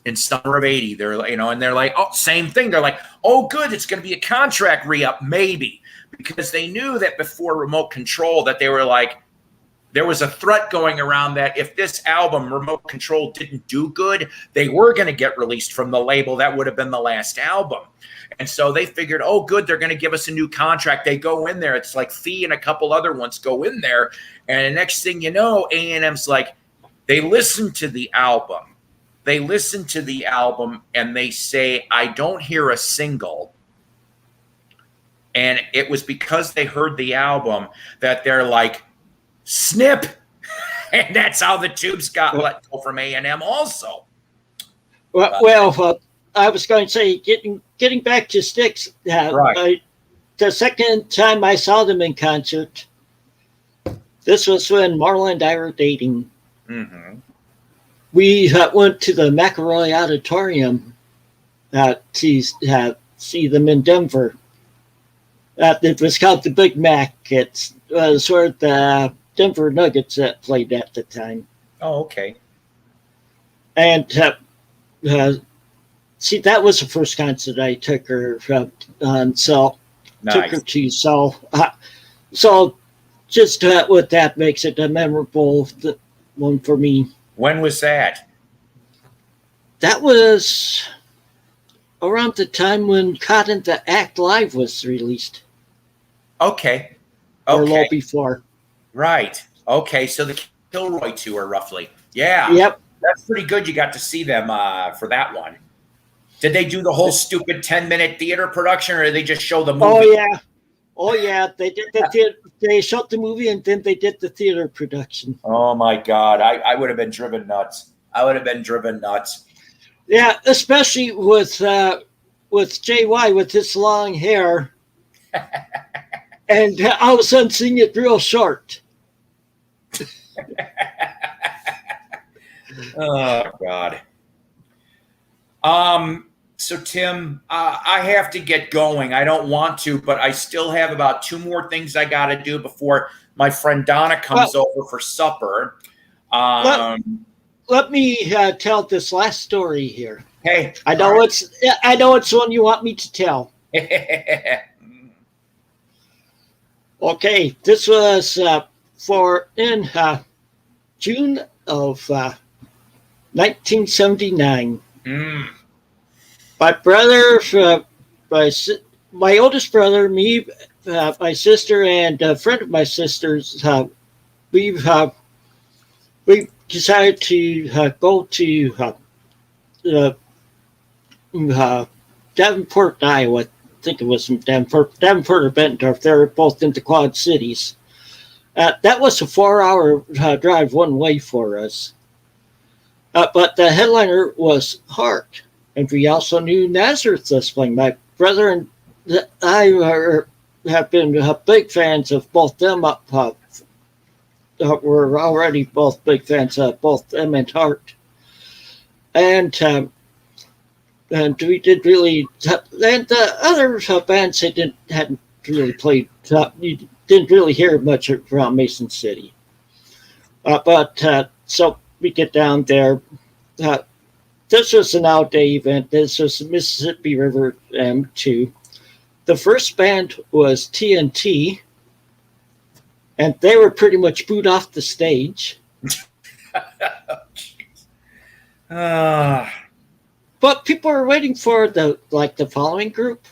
in summer of '80. They're, and they're like, oh, same thing. They're like, oh, good, it's going to be a contract re-up, maybe. Because they knew that before Remote Control that they were like, there was a threat going around that if this album, Remote Control, didn't do good, they were going to get released from the label. That would have been the last album. And so they figured, oh, good, they're going to give us a new contract. They go in there. It's like Fee and a couple other ones go in there. And the next thing you know, A&M's like, they listen to the album. They listen to the album and they say, I don't hear a single. And it was because they heard the album that they're like, snip. And that's how the Tubes got let go from A&M also. Well, I was going to say, getting back to Styx, right. The second time I saw them in concert, this was when Marla and I were dating. Mm-hmm. we went to the McElroy Auditorium to see them in Denver. It was called the Big Mac. It was where the Denver Nuggets played at the time. Oh, okay. And see, that was the first concert I took her on. So Nice. took her to. So just what that makes it a memorable one for me. When was that? That was around the time when Cotton the Act Live was released. Okay. Or a Okay. little before. Right. Okay. So the Kilroy tour, roughly. Yeah. Yep. That's pretty good. You got to see them for that one. Did they do the whole stupid 10-minute theater production, or did they just show the movie? Oh yeah. Oh yeah. They did the theater. They shot the movie and then they did the theater production. Oh my God. I would have been driven nuts. I would have been driven nuts. Yeah, especially with JY with his long hair. And all of a sudden seeing it real short. Oh God. So Tim, I have to get going. I don't want to, but I still have about 2 more things I got to do before my friend Donna comes over for supper. Let me tell this last story here. Hey, I know it's one you want me to tell. Okay, this was in June of 1979. My brother, my oldest brother, me, my sister, and a friend of my sister's, we decided to go to Davenport, Iowa. I think it was in Davenport or Bettendorf. They're both in the Quad Cities. That was a 4-hour drive one way for us. But the headliner was Heart. And we also knew Nazareth was playing. My brother and I have been big fans of both them. We're already both big fans of both them and Heart. And we did really, and the other bands hadn't really played. You didn't really hear much around Mason City. So we get down there. This was an all-day event. This was Mississippi River M2. The first band was TNT, and they were pretty much booed off the stage. But people are waiting for the following group.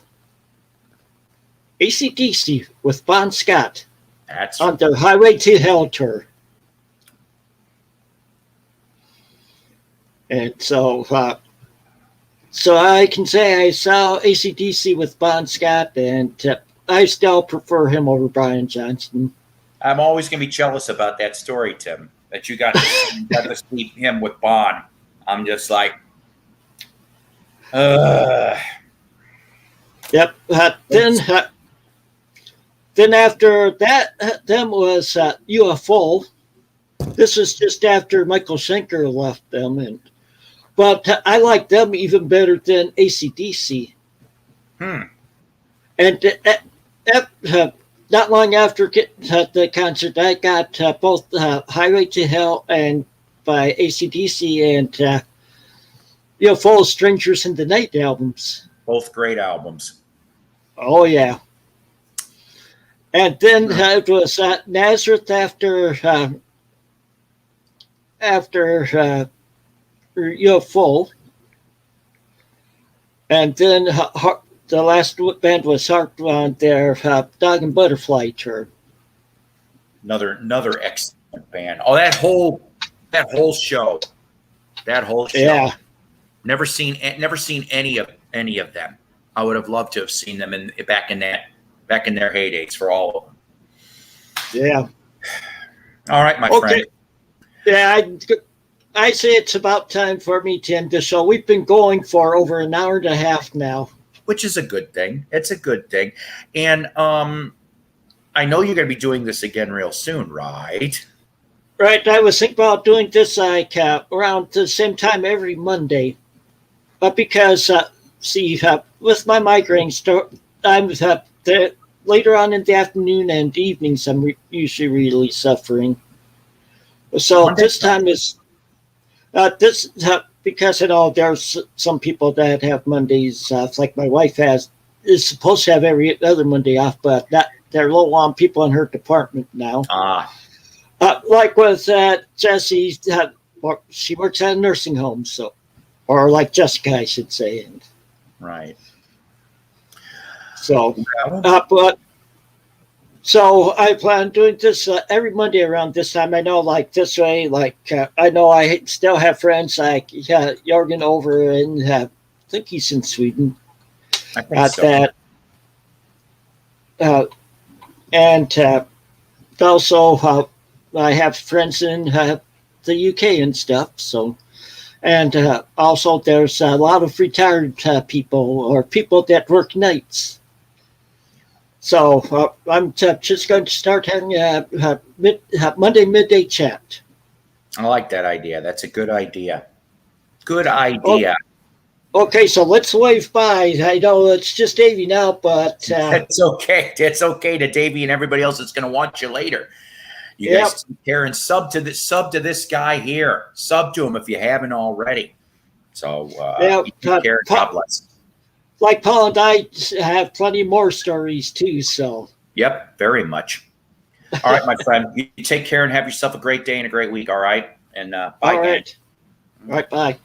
AC/DC with Bon Scott. That's on their Highway to Hell tour. And so I can say I saw AC/DC with Bon Scott, and I still prefer him over Brian Johnson. I'm always going to be jealous about that story, Tim, that you got to see him with Bon. I'm just like, Yep. Then after that, them was UFO. This was just after Michael Schenker left them, but I like them even better than AC/DC. And not long after the concert, I got both Highway to Hell and by AC/DC and UFO Strangers in the Night albums. Both great albums. Oh, yeah. And then it was Nazareth after UFO. And then the last band was Heart on their Dog and Butterfly tour. Another excellent band. Oh, that whole show. Yeah. Never seen any of them. I would have loved to have seen them back in their heydays for all of them. Yeah. All right, my friend. Yeah, I say it's about time for me to end the show. We've been going for over an hour and a half now. Which is a good thing. It's a good thing. And I know you're going to be doing this again real soon, right? Right, I was thinking about doing this like around the same time every Monday, but because see, with my migraines, I'm later on in the afternoon and evenings. I'm usually really suffering. So Monday. this time is this because there's some people that have Mondays, like my wife is supposed to have every other Monday off, but not, they're low on people in her department now. Ah, Like with Jessie, she works at a nursing home, so or like Jessica, I should say, and right. so. Well, But so I plan on doing this every Monday around this time. I know, like this way, like I know I still have friends like Jorgen over in, I think he's in Sweden. I think so. That and also I have friends in the UK and stuff. So and also there's a lot of retired people or people that work nights. So I'm just going to start having a Monday midday chat. I like that idea. That's a good idea. Good Oh, idea. okay, so let's wave bye. I know it's just Davey now, but It's okay. It's okay to Davey and everybody else that's going to watch you later. You yep, guys take care and sub to this guy here. Sub to him if you haven't already. So yeah. you take care. God bless. Like Paul and I have plenty more stories too. So Yep, very much. All right, my friend. You take care and have yourself a great day and a great week. All right, and bye. all right, bye.